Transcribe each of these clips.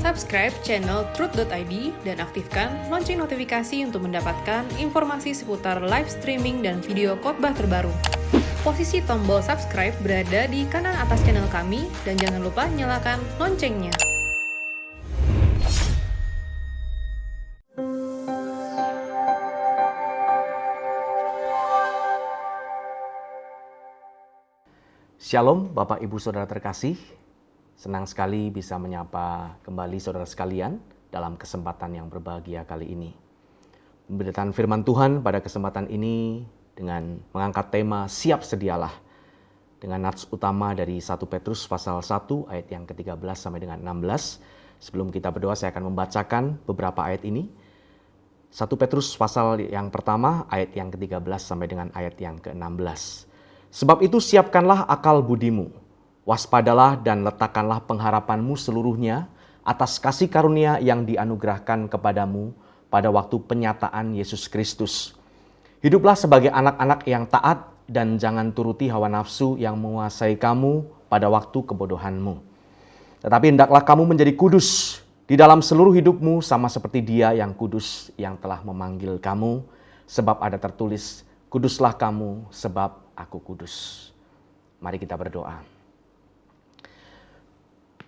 Subscribe channel Truth.id dan aktifkan lonceng notifikasi untuk mendapatkan informasi seputar live streaming dan video khotbah terbaru. Posisi tombol subscribe berada di kanan atas channel kami dan jangan lupa nyalakan loncengnya. Shalom Bapak Ibu Saudara terkasih, senang sekali bisa menyapa kembali saudara sekalian dalam kesempatan yang berbahagia kali ini. Pemberitaan firman Tuhan pada kesempatan ini dengan mengangkat tema Siap Sedialah dengan nats utama dari 1 Petrus pasal 1 ayat yang ke-13 sampai dengan 16. Sebelum kita berdoa saya akan membacakan beberapa ayat ini. 1 Petrus pasal yang pertama ayat yang ke-13 sampai dengan ayat yang ke-16. Sebab itu siapkanlah akal budimu, waspadalah dan letakkanlah pengharapanmu seluruhnya atas kasih karunia yang dianugerahkan kepadamu pada waktu penyataan Yesus Kristus. Hiduplah sebagai anak-anak yang taat dan jangan turuti hawa nafsu yang menguasai kamu pada waktu kebodohanmu. Tetapi hendaklah kamu menjadi kudus di dalam seluruh hidupmu sama seperti Dia yang kudus yang telah memanggil kamu, sebab ada tertulis, kuduslah kamu sebab Aku kudus. Mari kita berdoa.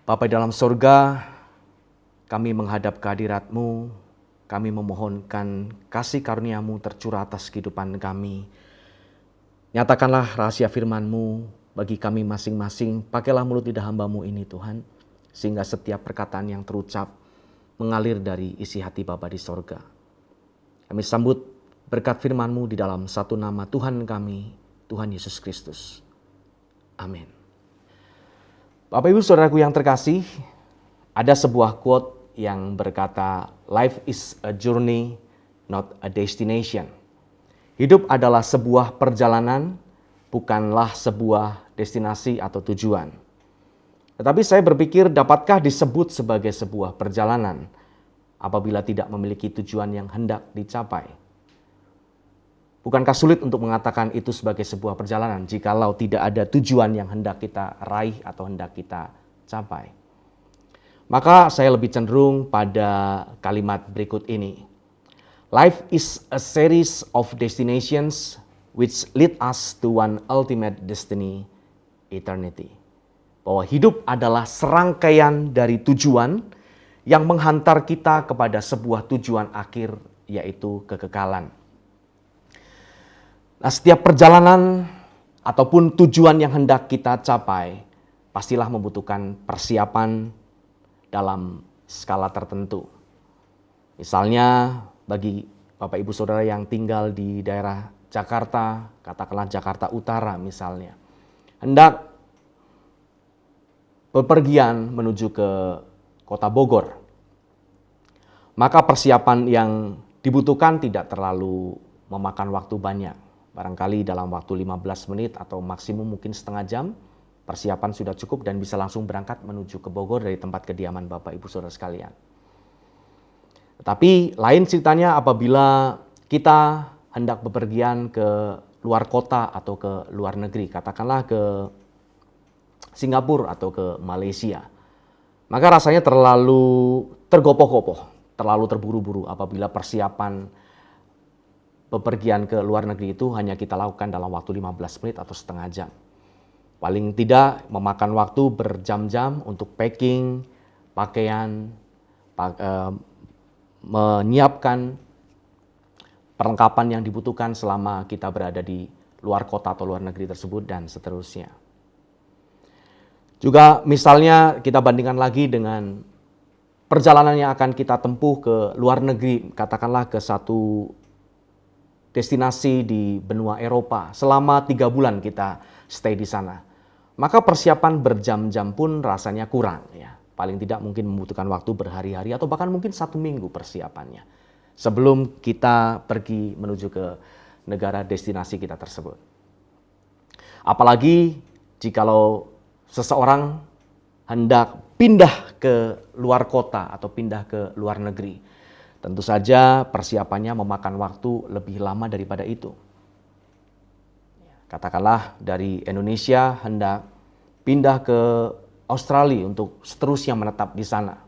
Bapa dalam sorga, kami menghadap kehadirat-Mu, kami memohonkan kasih karunia-Mu tercurah atas kehidupan kami. Nyatakanlah rahasia firman-Mu bagi kami masing-masing, pakailah mulut lidah hamba-Mu ini Tuhan, sehingga setiap perkataan yang terucap mengalir dari isi hati Bapa di sorga. Kami sambut berkat firman-Mu di dalam satu nama Tuhan kami, Tuhan Yesus Kristus. Amin. Bapak Ibu Saudaraku yang terkasih, ada sebuah quote yang berkata, "Life is a journey, not a destination." Hidup adalah sebuah perjalanan, bukanlah sebuah destinasi atau tujuan. Tetapi saya berpikir, dapatkah disebut sebagai sebuah perjalanan apabila tidak memiliki tujuan yang hendak dicapai? Bukankah sulit untuk mengatakan itu sebagai sebuah perjalanan jikalau tidak ada tujuan yang hendak kita raih atau hendak kita capai? Maka saya lebih cenderung pada kalimat berikut ini. Life is a series of destinations which lead us to one ultimate destiny, eternity. Bahwa hidup adalah serangkaian dari tujuan yang menghantar kita kepada sebuah tujuan akhir, yaitu kekekalan. Nah, setiap perjalanan ataupun tujuan yang hendak kita capai pastilah membutuhkan persiapan dalam skala tertentu. Misalnya bagi Bapak Ibu Saudara yang tinggal di daerah Jakarta, katakanlah Jakarta Utara misalnya, hendak bepergian menuju ke Kota Bogor, maka persiapan yang dibutuhkan tidak terlalu memakan waktu banyak. Barangkali dalam waktu 15 menit atau maksimum mungkin setengah jam, persiapan sudah cukup dan bisa langsung berangkat menuju ke Bogor dari tempat kediaman Bapak Ibu Saudara sekalian. Tetapi lain ceritanya apabila kita hendak bepergian ke luar kota atau ke luar negeri, katakanlah ke Singapura atau ke Malaysia. Maka rasanya terlalu tergopoh-gopoh, terlalu terburu-buru apabila persiapan bepergian ke luar negeri itu hanya kita lakukan dalam waktu 15 menit atau setengah jam. Paling tidak memakan waktu berjam-jam untuk packing, pakaian, menyiapkan perlengkapan yang dibutuhkan selama kita berada di luar kota atau luar negeri tersebut dan seterusnya. Juga misalnya kita bandingkan lagi dengan perjalanan yang akan kita tempuh ke luar negeri, katakanlah ke satu destinasi di benua Eropa, selama 3 bulan kita stay di sana. Maka persiapan berjam-jam pun rasanya kurang. Ya. Paling tidak mungkin membutuhkan waktu berhari-hari atau bahkan mungkin 1 minggu persiapannya. Sebelum kita pergi menuju ke negara destinasi kita tersebut. Apalagi jikalau seseorang hendak pindah ke luar kota atau pindah ke luar negeri. Tentu saja persiapannya memakan waktu lebih lama daripada itu. Katakanlah dari Indonesia hendak pindah ke Australia untuk seterusnya menetap di sana.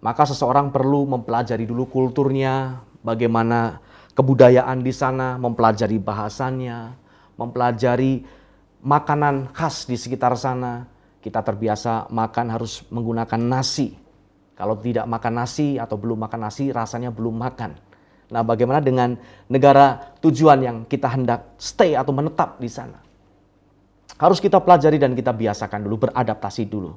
maka seseorang perlu mempelajari dulu kulturnya, bagaimana kebudayaan di sana, mempelajari bahasanya, mempelajari makanan khas di sekitar sana. Kita terbiasa makan harus menggunakan nasi. Kalau tidak makan nasi atau belum makan nasi, rasanya belum makan. Nah, bagaimana dengan negara tujuan yang kita hendak stay atau menetap di sana? Harus kita pelajari dan kita biasakan dulu, beradaptasi dulu.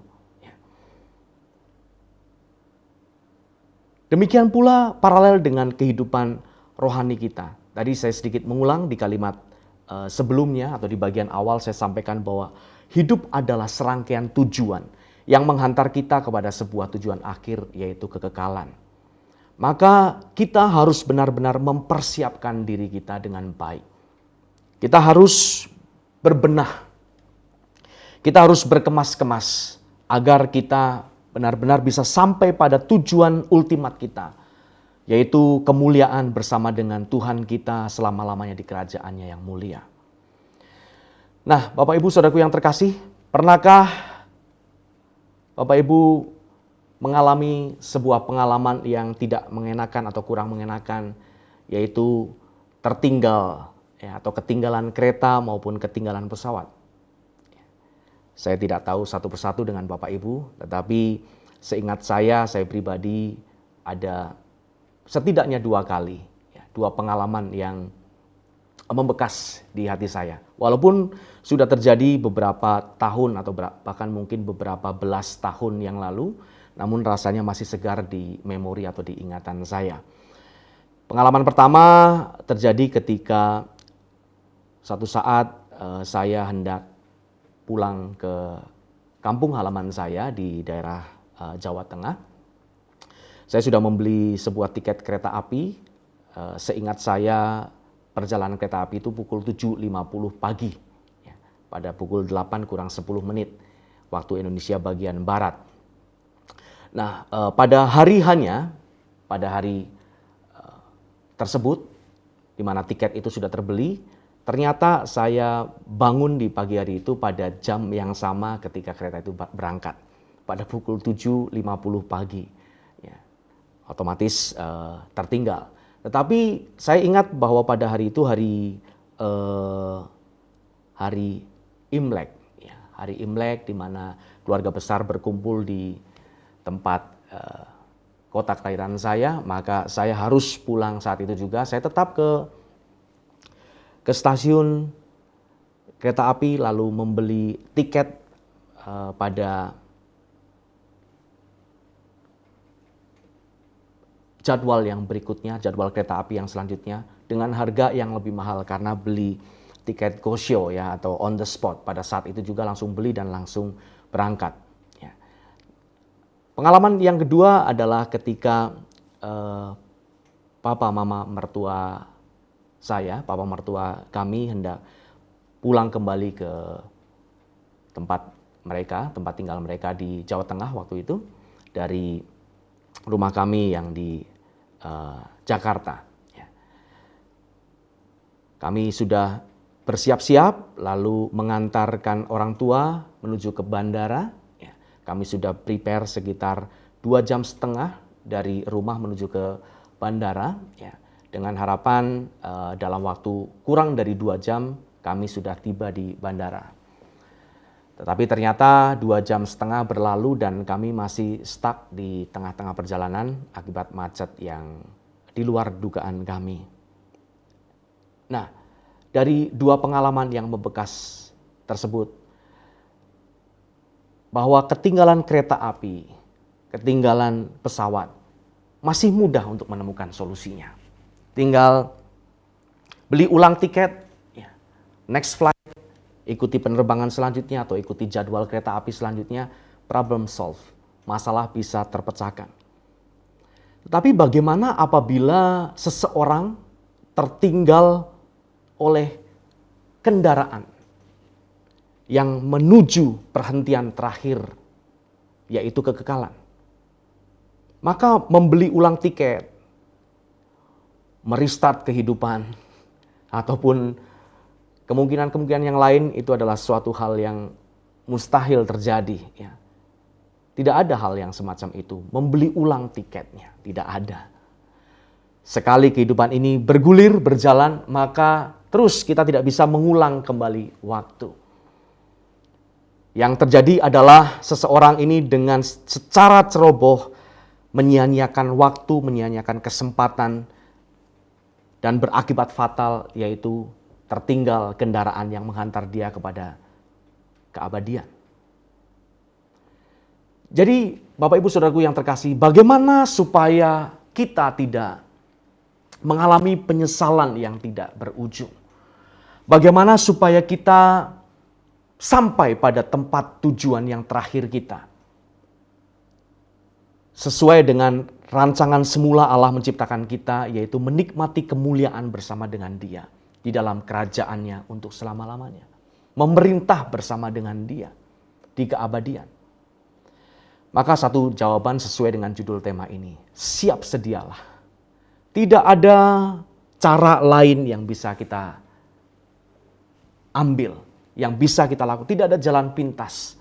Demikian pula paralel dengan kehidupan rohani kita. Tadi saya sedikit mengulang di kalimat sebelumnya atau di bagian awal saya sampaikan bahwa hidup adalah serangkaian tujuan yang menghantar kita kepada sebuah tujuan akhir, yaitu kekekalan. Maka kita harus benar-benar mempersiapkan diri kita dengan baik. Kita harus berbenah. Kita harus berkemas-kemas agar kita benar-benar bisa sampai pada tujuan ultimat kita, yaitu kemuliaan bersama dengan Tuhan kita selama-lamanya di kerajaannya yang mulia. Nah, Bapak Ibu Saudaraku yang terkasih, pernahkah Bapak Ibu mengalami sebuah pengalaman yang tidak mengenakan atau kurang mengenakan, yaitu tertinggal atau ketinggalan kereta maupun ketinggalan pesawat? Saya tidak tahu satu persatu dengan Bapak Ibu, tetapi seingat saya pribadi ada setidaknya 2 kali, 2 pengalaman yang membekas di hati saya. Walaupun sudah terjadi beberapa tahun atau bahkan mungkin beberapa belas tahun yang lalu, namun rasanya masih segar di memori atau di ingatan saya. Pengalaman pertama terjadi ketika satu saat saya hendak pulang ke kampung halaman saya di daerah Jawa Tengah. Saya sudah membeli sebuah tiket kereta api. Seingat saya perjalanan kereta api itu pukul 7.50 pagi. Pada pukul 8 kurang 10 menit waktu Indonesia bagian Barat. Nah, pada hari tersebut, di mana tiket itu sudah terbeli, ternyata saya bangun di pagi hari itu pada jam yang sama ketika kereta itu berangkat, pada pukul 7.50 pagi. Otomatis tertinggal. Tetapi saya ingat bahwa pada hari itu hari Imlek, hari Imlek di mana keluarga besar berkumpul di tempat kota kelahiran saya, maka saya harus pulang saat itu juga. Saya tetap ke stasiun kereta api lalu membeli tiket pada jadwal yang berikutnya, jadwal kereta api yang selanjutnya dengan harga yang lebih mahal karena beli tiket go show atau on the spot. Pada saat itu juga langsung beli dan langsung berangkat. Pengalaman yang kedua adalah ketika papa mertua kami hendak pulang kembali ke tempat tinggal mereka di Jawa Tengah waktu itu dari rumah kami yang di Jakarta. Kami sudah bersiap-siap lalu mengantarkan orang tua menuju ke bandara. Kami sudah prepare sekitar 2,5 jam dari rumah menuju ke bandara. Dengan harapan dalam waktu kurang dari 2 jam kami sudah tiba di bandara. Tetapi ternyata 2,5 jam berlalu dan kami masih stuck di tengah-tengah perjalanan akibat macet yang di luar dugaan kami. Nah, dari 2 pengalaman yang membekas tersebut, bahwa ketinggalan kereta api, ketinggalan pesawat, masih mudah untuk menemukan solusinya. Tinggal beli ulang tiket, next flight, ikuti penerbangan selanjutnya atau ikuti jadwal kereta api selanjutnya, problem solve. Masalah bisa terpecahkan. Tetapi bagaimana apabila seseorang tertinggal oleh kendaraan yang menuju perhentian terakhir, yaitu kekekalan? Maka membeli ulang tiket, merestart kehidupan, ataupun kemungkinan-kemungkinan yang lain itu adalah suatu hal yang mustahil terjadi. Tidak ada hal yang semacam itu. Membeli ulang tiketnya. Tidak ada. Sekali kehidupan ini bergulir, berjalan, maka terus kita tidak bisa mengulang kembali waktu. Yang terjadi adalah seseorang ini dengan secara ceroboh menyia-nyiakan waktu, menyia-nyiakan kesempatan, dan berakibat fatal, yaitu tertinggal kendaraan yang menghantar dia kepada keabadian. Jadi Bapak Ibu Saudaraku yang terkasih, bagaimana supaya kita tidak mengalami penyesalan yang tidak berujung? Bagaimana supaya kita sampai pada tempat tujuan yang terakhir kita? Sesuai dengan rancangan semula Allah menciptakan kita, yaitu menikmati kemuliaan bersama dengan Dia di dalam kerajaannya untuk selama-lamanya. Memerintah bersama dengan Dia di keabadian. Maka satu jawaban sesuai dengan judul tema ini, siap sedialah. Tidak ada cara lain yang bisa kita ambil, yang bisa kita lakukan. Tidak ada jalan pintas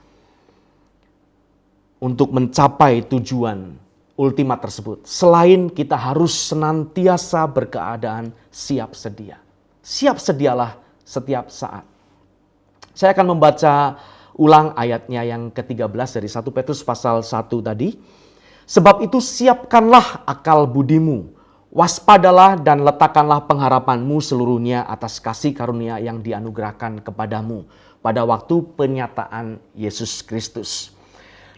untuk mencapai tujuan ultimat tersebut. Selain kita harus senantiasa berkeadaan siap sedia. Siap sedialah setiap saat. Saya akan membaca ulang ayatnya yang ke-13 dari 1 Petrus pasal 1 tadi. Sebab itu siapkanlah akal budimu. Waspadalah dan letakkanlah pengharapanmu seluruhnya atas kasih karunia yang dianugerahkan kepadamu pada waktu penyataan Yesus Kristus.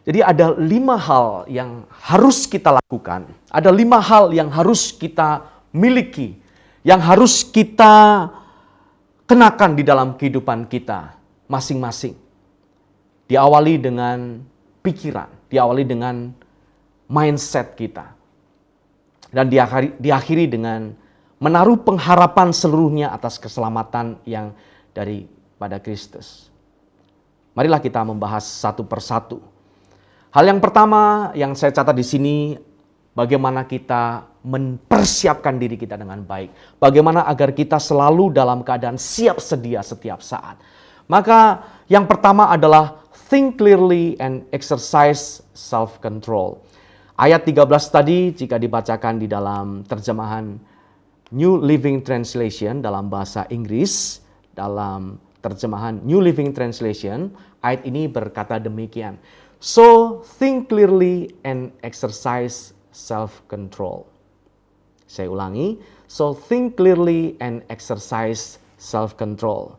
Jadi ada 5 hal yang harus kita lakukan. Ada 5 hal yang harus kita miliki. Yang harus kita kenakan di dalam kehidupan kita masing-masing. Diawali dengan pikiran. Diawali dengan mindset kita. Dan diakhiri dengan menaruh pengharapan seluruhnya atas keselamatan yang daripada Kristus. Marilah kita membahas satu persatu. Hal yang pertama yang saya catat di sini, bagaimana kita mempersiapkan diri kita dengan baik. Bagaimana agar kita selalu dalam keadaan siap sedia setiap saat. Maka yang pertama adalah think clearly and exercise self-control. Ayat 13 tadi jika dibacakan di dalam terjemahan New Living Translation dalam bahasa Inggris, dalam terjemahan New Living Translation, ayat ini berkata demikian. So think clearly and exercise self-control. Saya ulangi. So think clearly and exercise self-control.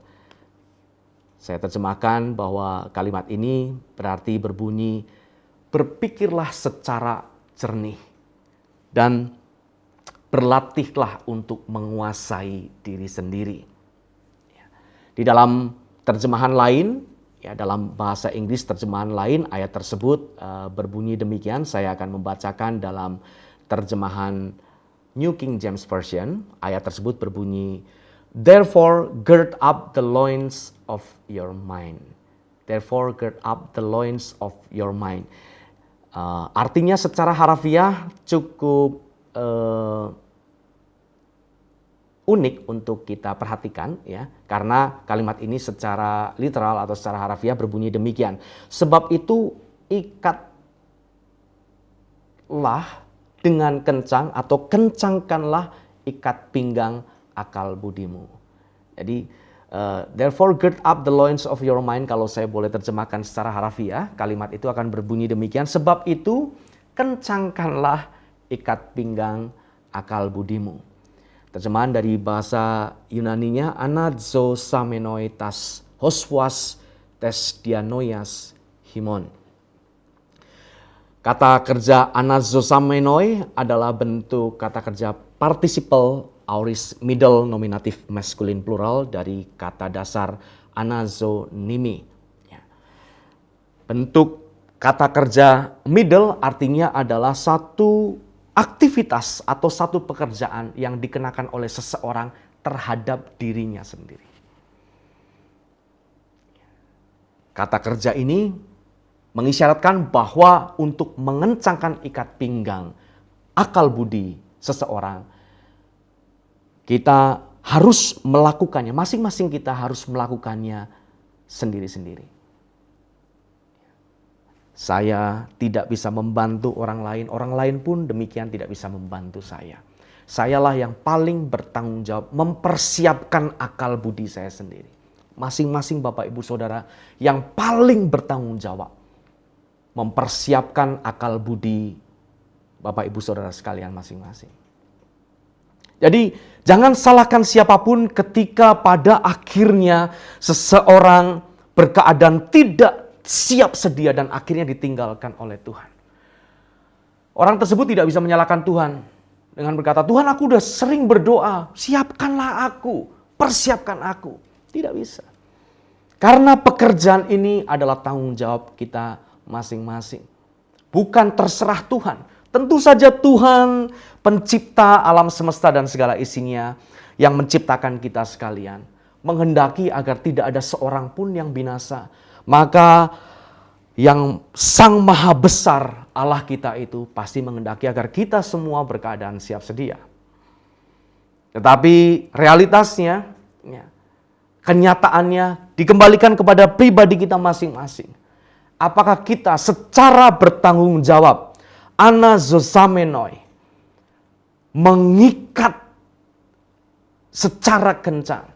Saya terjemahkan bahwa kalimat ini berarti berbunyi, berpikirlah secara jernih dan berlatihlah untuk menguasai diri sendiri. Di dalam terjemahan lain, ya, dalam bahasa Inggris terjemahan lain, ayat tersebut berbunyi demikian. Saya akan membacakan dalam terjemahan New King James Version. Ayat tersebut berbunyi, therefore gird up the loins of your mind. Therefore gird up the loins of your mind. Artinya secara harafiah cukup unik untuk kita perhatikan, ya, karena kalimat ini secara literal atau secara harafiah berbunyi demikian. Sebab itu ikatlah dengan kencang atau kencangkanlah ikat pinggang akal budimu. Jadi therefore gird up the loins of your mind, kalau saya boleh terjemahkan secara harafiah, kalimat itu akan berbunyi demikian. Sebab itu kencangkanlah ikat pinggang akal budimu. Terjemahan dari bahasa Yunaninya, anazosamenoi-tas hoswas tes dianoias himon. Kata kerja anazosamenoi adalah bentuk kata kerja participle aorist middle nominatif maskulin plural dari kata dasar anazonimi. Bentuk kata kerja middle artinya adalah satu aktivitas atau satu pekerjaan yang dikenakan oleh seseorang terhadap dirinya sendiri. Kata kerja ini mengisyaratkan bahwa untuk mengencangkan ikat pinggang akal budi seseorang, kita harus melakukannya, masing-masing kita harus melakukannya sendiri-sendiri. Saya tidak bisa membantu orang lain pun demikian tidak bisa membantu saya. Sayalah yang paling bertanggung jawab mempersiapkan akal budi saya sendiri. Masing-masing Bapak Ibu Saudara yang paling bertanggung jawab mempersiapkan akal budi Bapak Ibu Saudara sekalian masing-masing. Jadi jangan salahkan siapapun ketika pada akhirnya seseorang berkeadaan tidak siap sedia dan akhirnya ditinggalkan oleh Tuhan. Orang tersebut tidak bisa menyalahkan Tuhan dengan berkata, Tuhan aku udah sering berdoa, siapkanlah aku, persiapkan aku. Tidak bisa. Karena pekerjaan ini adalah tanggung jawab kita masing-masing. Bukan terserah Tuhan. Tentu saja Tuhan pencipta alam semesta dan segala isinya yang menciptakan kita sekalian menghendaki agar tidak ada seorang pun yang binasa. Maka yang Sang Maha Besar Allah kita itu pasti menghendaki agar kita semua berkeadaan siap sedia. Tetapi realitasnya, kenyataannya dikembalikan kepada pribadi kita masing-masing. Apakah kita secara bertanggung jawab, anazosamenoi, mengikat secara kencang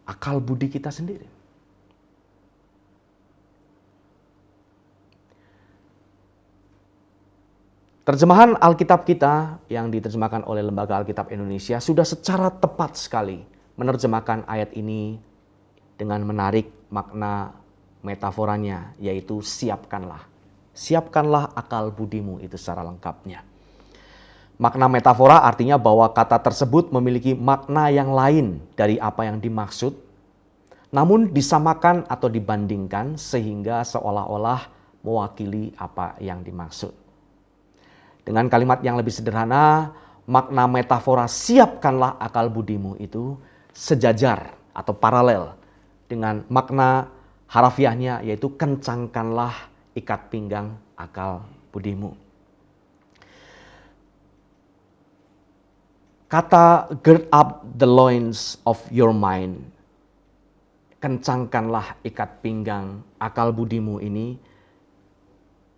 akal budi kita sendiri. Terjemahan Alkitab kita yang diterjemahkan oleh Lembaga Alkitab Indonesia sudah secara tepat sekali menerjemahkan ayat ini dengan menarik makna metaforanya, yaitu siapkanlah. Siapkanlah akal budimu itu secara lengkapnya. Makna metafora artinya bahwa kata tersebut memiliki makna yang lain dari apa yang dimaksud, namun disamakan atau dibandingkan sehingga seolah-olah mewakili apa yang dimaksud. Dengan kalimat yang lebih sederhana, makna metafora siapkanlah akal budimu itu sejajar atau paralel dengan makna harafiahnya, yaitu kencangkanlah ikat pinggang akal budimu. Kata gird up the loins of your mind, kencangkanlah ikat pinggang akal budimu ini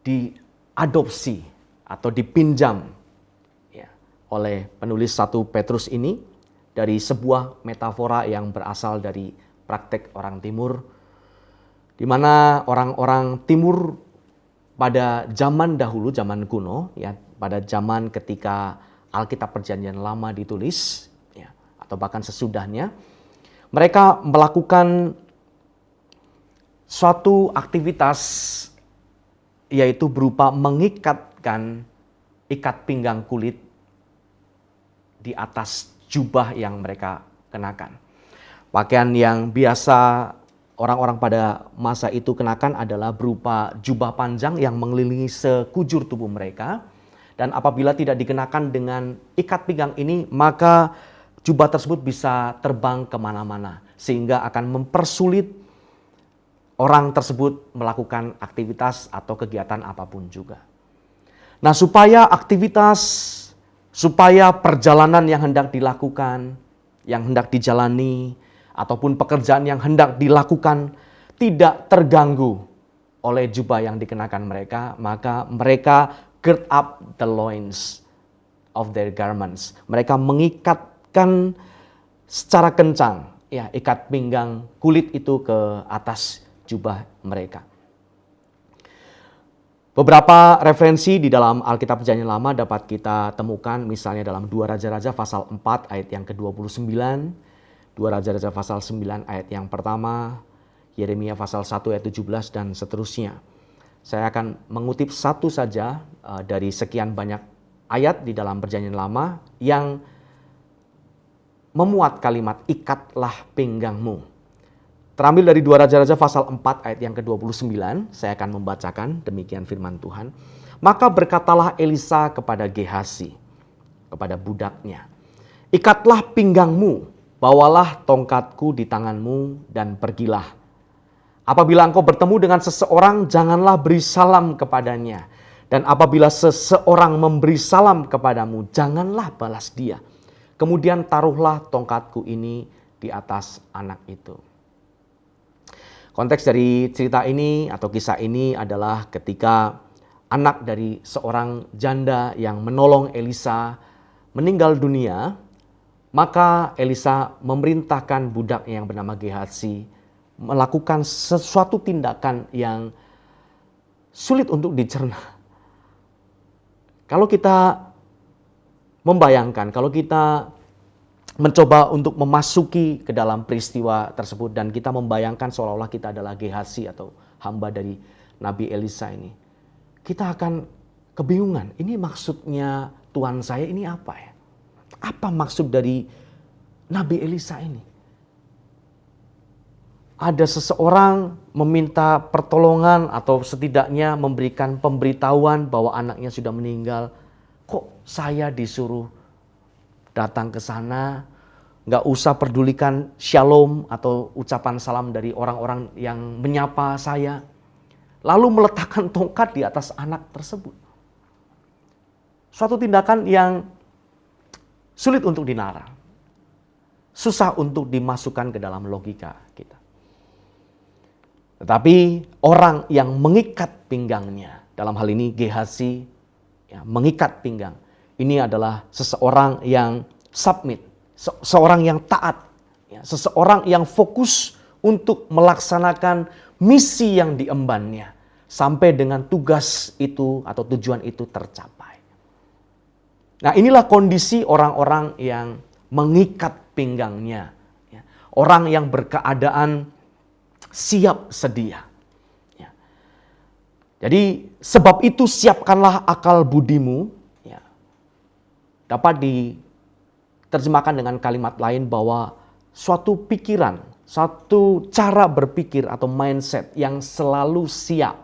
diadopsi atau dipinjam oleh penulis 1 Petrus ini dari sebuah metafora yang berasal dari praktek orang Timur, di mana orang-orang Timur pada zaman dahulu, zaman kuno, pada zaman ketika Alkitab Perjanjian Lama ditulis, atau bahkan sesudahnya, mereka melakukan suatu aktivitas yaitu berupa mengikatkan ikat pinggang kulit di atas jubah yang mereka kenakan. Pakaian yang biasa orang-orang pada masa itu kenakan adalah berupa jubah panjang yang mengelilingi sekujur tubuh mereka. Dan apabila tidak dikenakan dengan ikat pinggang ini, maka jubah tersebut bisa terbang kemana-mana. Sehingga akan mempersulit orang tersebut melakukan aktivitas atau kegiatan apapun juga. Nah, supaya perjalanan yang hendak dilakukan, yang hendak dijalani, ataupun pekerjaan yang hendak dilakukan tidak terganggu oleh jubah yang dikenakan mereka, maka mereka gird up the loins of their garments. Mereka mengikatkan secara kencang ikat pinggang kulit itu ke atas jubah mereka. Beberapa referensi di dalam Alkitab Perjanjian Lama dapat kita temukan misalnya dalam 2 Raja-Raja pasal 4 ayat yang ke-29, 2 Raja-Raja pasal 9 ayat yang pertama, Yeremia pasal 1 ayat 17 dan seterusnya. Saya akan mengutip satu saja dari sekian banyak ayat di dalam Perjanjian Lama yang memuat kalimat ikatlah pinggangmu. Terambil dari 2 Raja-Raja pasal 4 ayat yang ke-29, saya akan membacakan demikian firman Tuhan. Maka berkatalah Elisa kepada Gehasi, kepada budaknya, ikatlah pinggangmu, bawalah tongkatku di tanganmu dan pergilah. Apabila engkau bertemu dengan seseorang, janganlah beri salam kepadanya. Dan apabila seseorang memberi salam kepadamu, janganlah balas dia. Kemudian taruhlah tongkatku ini di atas anak itu. Konteks dari cerita ini atau kisah ini adalah ketika anak dari seorang janda yang menolong Elisa meninggal dunia, maka Elisa memerintahkan budaknya yang bernama Gehazi melakukan sesuatu tindakan yang sulit untuk dicerna. Kalau kita membayangkan, kalau kita mencoba untuk memasuki ke dalam peristiwa tersebut dan kita membayangkan seolah-olah kita adalah Gehazi atau hamba dari Nabi Elisa ini, kita akan kebingungan. Ini maksudnya Tuhan saya ini apa ya? Apa maksud dari Nabi Elisa ini? Ada seseorang meminta pertolongan atau setidaknya memberikan pemberitahuan bahwa anaknya sudah meninggal. Kok saya disuruh datang ke sana, nggak usah pedulikan shalom atau ucapan salam dari orang-orang yang menyapa saya, lalu meletakkan tongkat di atas anak tersebut. Suatu tindakan yang sulit untuk dinara, susah untuk dimasukkan ke dalam logika kita. Tetapi orang yang mengikat pinggangnya, dalam hal ini Gehazi, ya, mengikat pinggang, ini adalah seseorang yang submit, seorang yang taat, ya, seseorang yang fokus untuk melaksanakan misi yang diembannya sampai dengan tugas itu atau tujuan itu tercapai. Nah, inilah kondisi orang-orang yang mengikat pinggangnya, ya, orang yang berkeadaan siap sedia. Ya. Jadi sebab itu siapkanlah akal budimu. Dapat diterjemahkan dengan kalimat lain bahwa suatu pikiran, suatu cara berpikir atau mindset yang selalu siap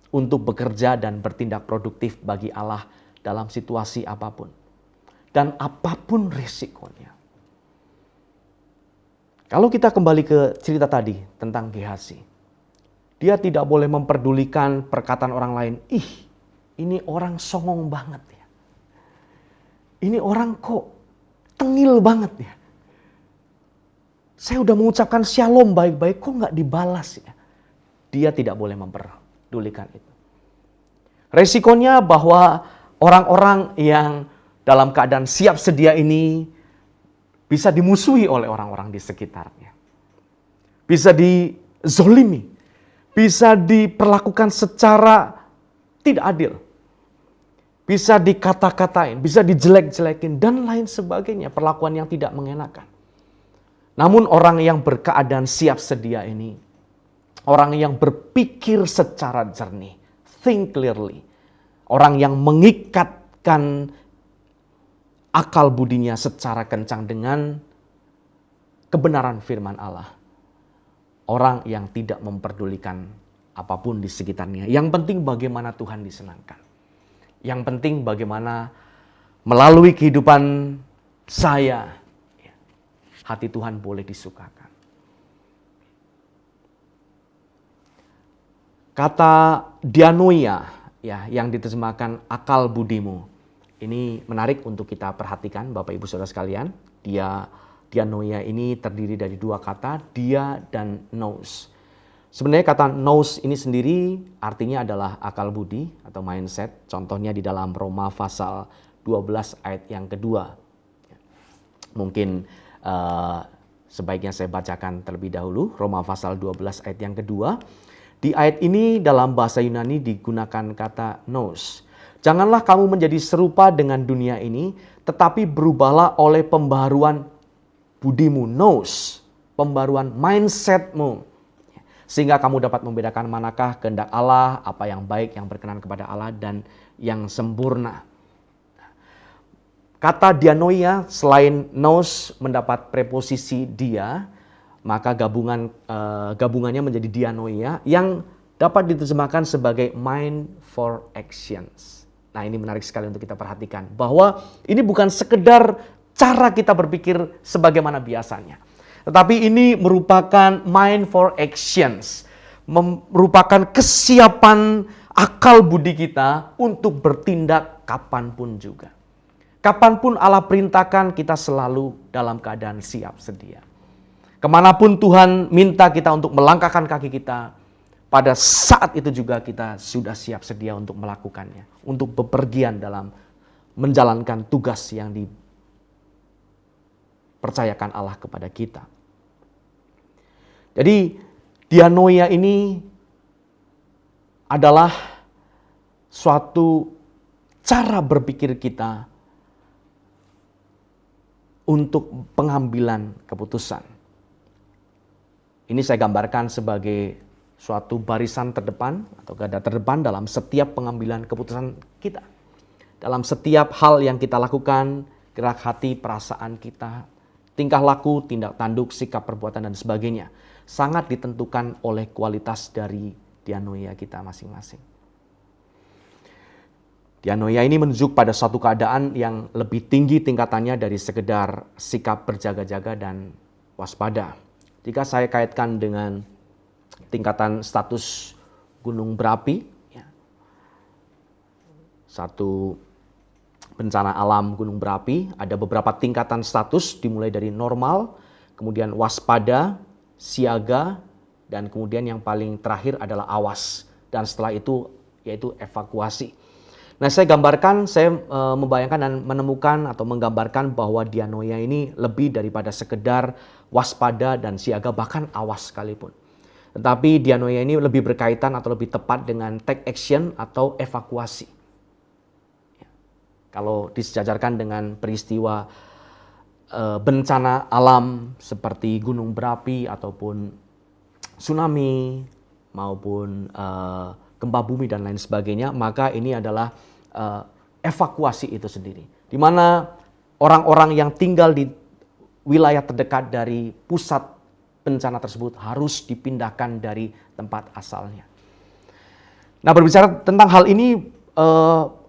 untuk bekerja dan bertindak produktif bagi Allah dalam situasi apapun. Dan apapun risikonya. Kalau kita kembali ke cerita tadi tentang Gehazi, dia tidak boleh memperdulikan perkataan orang lain. Ini orang songong banget ya. Ini orang kok tengil banget ya. Saya udah mengucapkan shalom baik-baik, kok nggak dibalas ya. Dia tidak boleh memperdulikan itu. Resikonya bahwa orang-orang yang dalam keadaan siap sedia ini bisa dimusuhi oleh orang-orang di sekitarnya. Bisa dizolimi, bisa diperlakukan secara tidak adil. Bisa dikata-katain, bisa dijelek-jelekin, dan lain sebagainya. Perlakuan yang tidak mengenakan. Namun orang yang berkeadaan siap sedia ini, orang yang berpikir secara jernih, think clearly. Orang yang mengikatkan akal budinya secara kencang dengan kebenaran firman Allah. Orang yang tidak memperdulikan apapun di sekitarnya. Yang penting bagaimana Tuhan disenangkan. Yang penting bagaimana melalui kehidupan saya, hati Tuhan boleh disukakan. Kata dianoia, ya, yang diterjemahkan akal budimu, ini menarik untuk kita perhatikan Bapak Ibu Saudara sekalian. Dianoia ini terdiri dari dua kata, dia dan nous. Sebenarnya kata nous ini sendiri artinya adalah akal budi atau mindset. Contohnya di dalam Roma pasal 12 ayat yang kedua. Mungkin sebaiknya saya bacakan terlebih dahulu. Roma pasal 12 ayat yang kedua. Di ayat ini dalam bahasa Yunani digunakan kata nous. Janganlah kamu menjadi serupa dengan dunia ini, tetapi berubahlah oleh pembaharuan budimu, nous. Pembaruan mindsetmu. Sehingga kamu dapat membedakan manakah kehendak Allah, apa yang baik, yang berkenan kepada Allah, dan yang sempurna. Kata dianoia selain nous mendapat preposisi dia, maka gabungannya menjadi dianoia yang dapat diterjemahkan sebagai mind for actions. Nah, ini menarik sekali untuk kita perhatikan. Bahwa ini bukan sekedar cara kita berpikir sebagaimana biasanya. Tetapi ini merupakan mind for actions. Merupakan kesiapan akal budi kita untuk bertindak kapanpun juga. Kapanpun Allah perintahkan, kita selalu dalam keadaan siap sedia. Kemanapun Tuhan minta kita untuk melangkahkan kaki kita, pada saat itu juga kita sudah siap sedia untuk melakukannya. Untuk bepergian dalam menjalankan tugas yang dipercayakan Allah kepada kita. Jadi dianoia ini adalah suatu cara berpikir kita untuk pengambilan keputusan. Ini saya gambarkan sebagai suatu barisan terdepan atau garda terdepan dalam setiap pengambilan keputusan kita. Dalam setiap hal yang kita lakukan, gerak hati, perasaan kita, tingkah laku, tindak tanduk, sikap, perbuatan, dan sebagainya. Sangat ditentukan oleh kualitas dari dianoia kita masing-masing. Dianoia ini menunjuk pada suatu keadaan yang lebih tinggi tingkatannya dari sekedar sikap berjaga-jaga dan waspada. Jika saya kaitkan dengan tingkatan status gunung berapi, satu bencana alam gunung berapi, ada beberapa tingkatan status dimulai dari normal, kemudian waspada, siaga, dan kemudian yang paling terakhir adalah awas. Dan setelah itu yaitu evakuasi. Nah, saya membayangkan dan menemukan atau menggambarkan bahwa dianoia ini lebih daripada sekedar waspada dan siaga, bahkan awas sekalipun. Tetapi dianoia ini lebih berkaitan atau lebih tepat dengan take action atau evakuasi. Kalau disejajarkan dengan peristiwa bencana alam seperti gunung berapi ataupun tsunami maupun gempa bumi dan lain sebagainya, maka ini adalah evakuasi itu sendiri. Di mana orang-orang yang tinggal di wilayah terdekat dari pusat bencana tersebut harus dipindahkan dari tempat asalnya. Nah, berbicara tentang hal ini,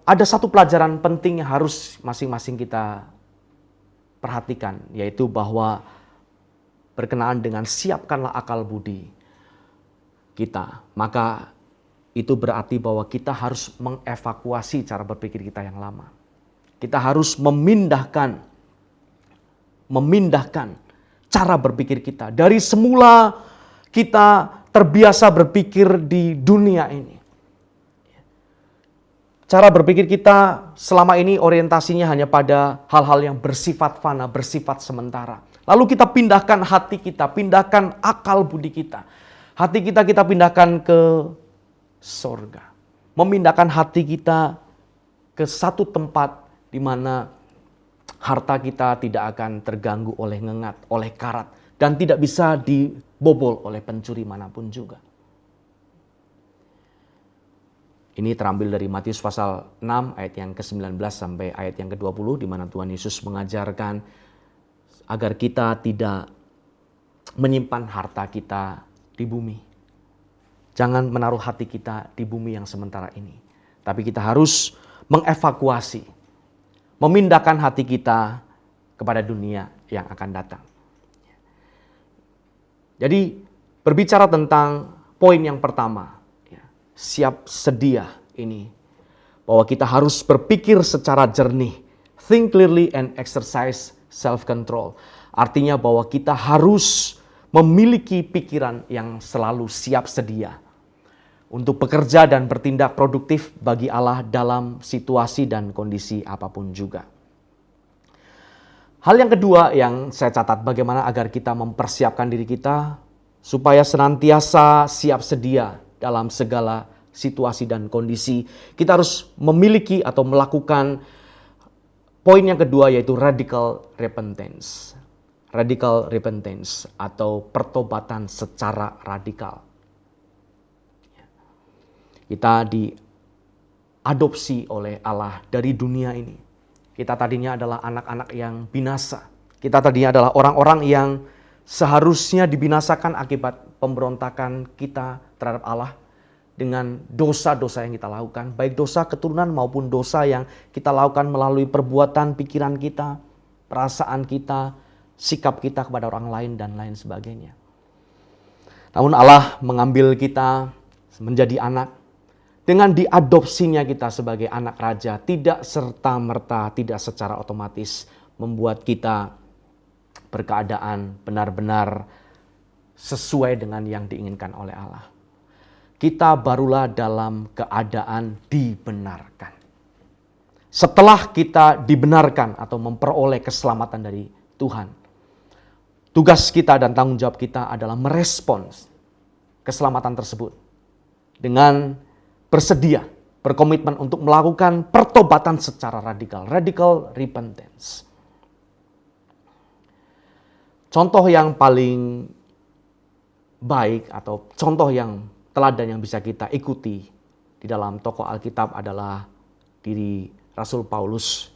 ada satu pelajaran penting yang harus masing-masing kita perhatikan, yaitu bahwa berkenaan dengan siapkanlah akal budi kita, maka itu berarti bahwa kita harus mengevakuasi cara berpikir kita yang lama. Kita harus memindahkan cara berpikir kita. Dari semula kita terbiasa berpikir di dunia ini. Cara berpikir kita selama ini orientasinya hanya pada hal-hal yang bersifat fana, bersifat sementara. Lalu kita pindahkan hati kita, pindahkan akal budi kita. Hati kita pindahkan ke sorga. Memindahkan hati kita ke satu tempat di mana harta kita tidak akan terganggu oleh ngengat, oleh karat, dan tidak bisa dibobol oleh pencuri manapun juga. Ini terambil dari Matius pasal 6 ayat yang ke-19 sampai ayat yang ke-20, di mana Tuhan Yesus mengajarkan agar kita tidak menyimpan harta kita di bumi. Jangan menaruh hati kita di bumi yang sementara ini. Tapi kita harus mengevakuasi, memindahkan hati kita kepada dunia yang akan datang. Jadi berbicara tentang poin yang pertama, siap sedia ini, bahwa kita harus berpikir secara jernih, think clearly and exercise self-control. Artinya bahwa kita harus memiliki pikiran yang selalu siap sedia untuk bekerja dan bertindak produktif bagi Allah dalam situasi dan kondisi apapun juga. Hal yang kedua yang saya catat, bagaimana agar kita mempersiapkan diri kita supaya senantiasa siap sedia dalam segala situasi dan kondisi. Kita harus memiliki atau melakukan poin yang kedua, yaitu radical repentance. Radical repentance atau pertobatan secara radikal. Kita diadopsi oleh Allah dari dunia ini. Kita tadinya adalah anak-anak yang binasa. Kita tadinya adalah orang-orang yang seharusnya dibinasakan akibat pemberontakan kita terhadap Allah dengan dosa-dosa yang kita lakukan. Baik dosa keturunan maupun dosa yang kita lakukan melalui perbuatan, pikiran kita, perasaan kita, sikap kita kepada orang lain dan lain sebagainya. Namun Allah mengambil kita menjadi anak. Dengan diadopsinya kita sebagai anak raja, tidak serta-merta, tidak secara otomatis membuat kita berkeadaan benar-benar sesuai dengan yang diinginkan oleh Allah. Kita barulah dalam keadaan dibenarkan. Setelah kita dibenarkan atau memperoleh keselamatan dari Tuhan, tugas kita dan tanggung jawab kita adalah merespons keselamatan tersebut dengan bersedia, berkomitmen untuk melakukan pertobatan secara radikal, radical repentance. Contoh yang paling baik atau contoh yang teladan yang bisa kita ikuti di dalam tokoh Alkitab adalah diri Rasul Paulus.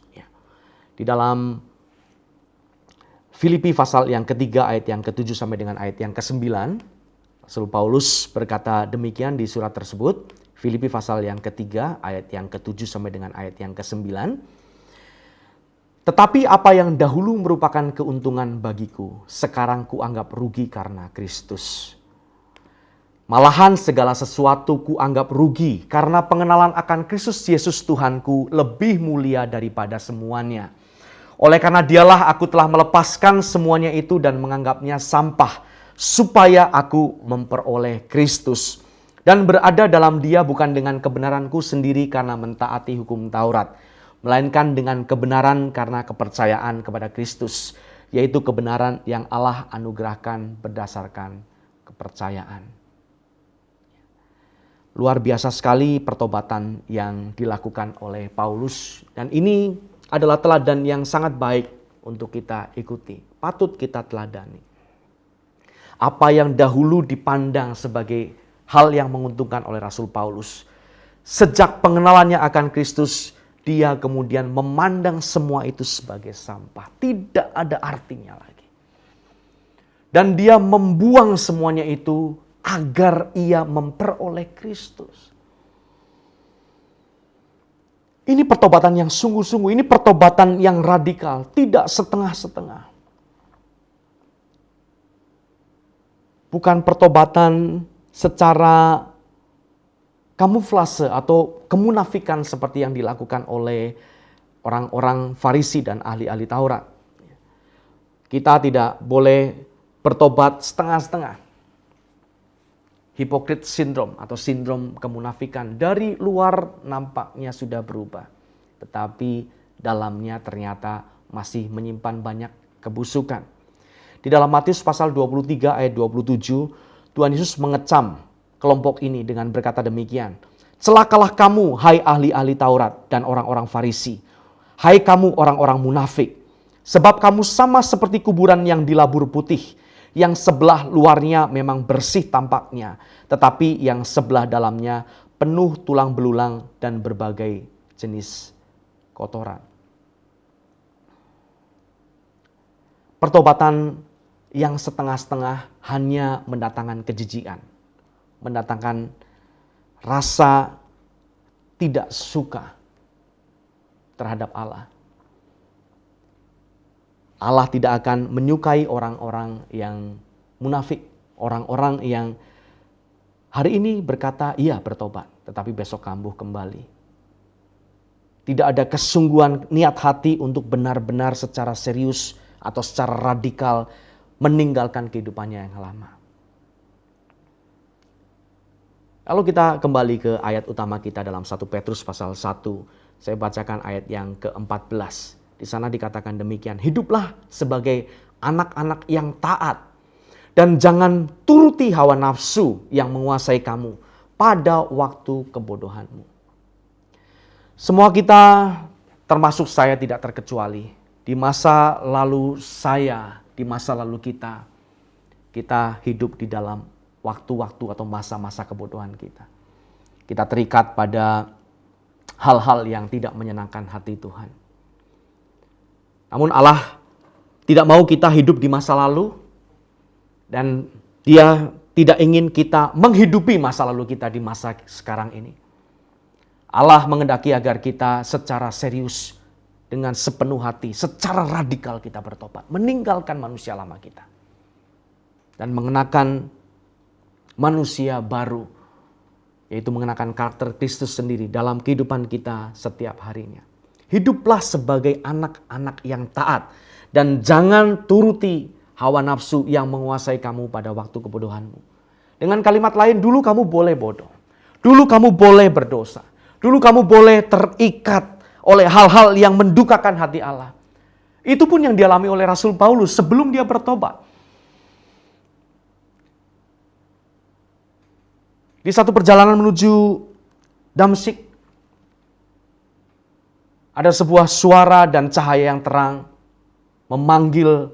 Di dalam Filipi pasal yang ketiga ayat yang ke-7 sampai dengan ayat yang ke-9, Rasul Paulus berkata demikian di surat tersebut. Filipi pasal yang ketiga ayat yang ke-7 sampai dengan ayat yang ke-9. Tetapi apa yang dahulu merupakan keuntungan bagiku, sekarang kuanggap rugi karena Kristus. Malahan segala sesuatu kuanggap rugi karena pengenalan akan Kristus Yesus Tuhanku lebih mulia daripada semuanya. Oleh karena dialah aku telah melepaskan semuanya itu dan menganggapnya sampah, supaya aku memperoleh Kristus dan berada dalam Dia bukan dengan kebenaranku sendiri karena mentaati hukum Taurat, melainkan dengan kebenaran karena kepercayaan kepada Kristus, yaitu kebenaran yang Allah anugerahkan berdasarkan kepercayaan. Luar biasa sekali pertobatan yang dilakukan oleh Paulus, dan ini adalah teladan yang sangat baik untuk kita ikuti, patut kita teladani. Apa yang dahulu dipandang sebagai hal yang menguntungkan oleh Rasul Paulus, sejak pengenalannya akan Kristus, dia kemudian memandang semua itu sebagai sampah, tidak ada artinya lagi. Dan dia membuang semuanya itu agar ia memperoleh Kristus. Ini pertobatan yang sungguh-sungguh, ini pertobatan yang radikal, tidak setengah-setengah. Bukan pertobatan secara kamuflase atau kemunafikan seperti yang dilakukan oleh orang-orang Farisi dan ahli-ahli Taurat. Kita tidak boleh bertobat setengah-setengah. Hypocrite syndrome atau sindrom kemunafikan. Dari luar nampaknya sudah berubah, tetapi dalamnya ternyata masih menyimpan banyak kebusukan. Di dalam Matius pasal 23 ayat 27, Tuhan Yesus mengecam kelompok ini dengan berkata demikian. Celakalah kamu, hai ahli-ahli Taurat dan orang-orang Farisi. Hai kamu orang-orang munafik. Sebab kamu sama seperti kuburan yang dilabur putih, yang sebelah luarnya memang bersih tampaknya, tetapi yang sebelah dalamnya penuh tulang belulang dan berbagai jenis kotoran. Pertobatan yang setengah-setengah hanya mendatangkan kejijikan, mendatangkan rasa tidak suka terhadap Allah. Allah tidak akan menyukai orang-orang yang munafik, orang-orang yang hari ini berkata iya bertobat, tetapi besok kambuh kembali. Tidak ada kesungguhan niat hati untuk benar-benar secara serius atau secara radikal meninggalkan kehidupannya yang lama. Lalu kita kembali ke ayat utama kita dalam 1 Petrus pasal 1. Saya bacakan ayat yang ke-14. Di sana dikatakan demikian, hiduplah sebagai anak-anak yang taat dan jangan turuti hawa nafsu yang menguasai kamu pada waktu kebodohanmu. Semua kita, termasuk saya tidak terkecuali, di masa lalu saya, di masa lalu kita hidup di dalam waktu-waktu atau masa-masa kebodohan kita. Kita terikat pada hal-hal yang tidak menyenangkan hati Tuhan. Namun Allah tidak mau kita hidup di masa lalu dan Dia tidak ingin kita menghidupi masa lalu kita di masa sekarang ini. Allah menghendaki agar kita secara serius dengan sepenuh hati, secara radikal kita bertobat, meninggalkan manusia lama kita dan mengenakan manusia baru, yaitu mengenakan karakter Kristus sendiri dalam kehidupan kita setiap harinya. Hiduplah sebagai anak-anak yang taat dan jangan turuti hawa nafsu yang menguasai kamu pada waktu kebodohanmu. Dengan kalimat lain, dulu kamu boleh bodoh. Dulu kamu boleh berdosa. Dulu kamu boleh terikat oleh hal-hal yang mendukakan hati Allah. Itu pun yang dialami oleh Rasul Paulus sebelum dia bertobat. Di satu perjalanan menuju Damsyik, ada sebuah suara dan cahaya yang terang memanggil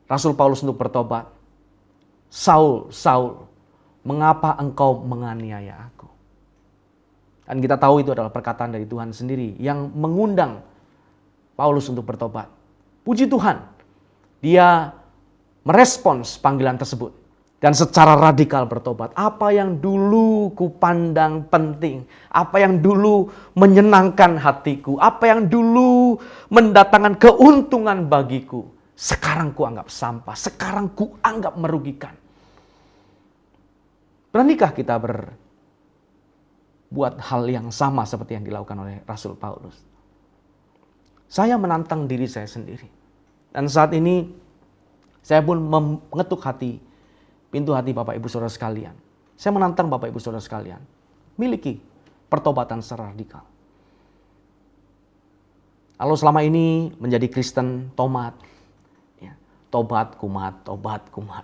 Rasul Paulus untuk bertobat. Saul, Saul, mengapa engkau menganiaya aku? Dan kita tahu itu adalah perkataan dari Tuhan sendiri yang mengundang Paulus untuk bertobat. Puji Tuhan, dia merespons panggilan tersebut. Dan secara radikal bertobat. Apa yang dulu kupandang penting, apa yang dulu menyenangkan hatiku, apa yang dulu mendatangkan keuntungan bagiku, sekarang kuanggap sampah, sekarang kuanggap merugikan. Beranikah kita berbuat hal yang sama seperti yang dilakukan oleh Rasul Paulus? Saya menantang diri saya sendiri. Dan saat ini saya pun mengetuk hati, pintu hati Bapak Ibu Saudara sekalian. Saya menantang Bapak Ibu Saudara sekalian, miliki pertobatan secara radikal. Kalau selama ini menjadi Kristen tomat, ya, tobat kumat, tobat kumat,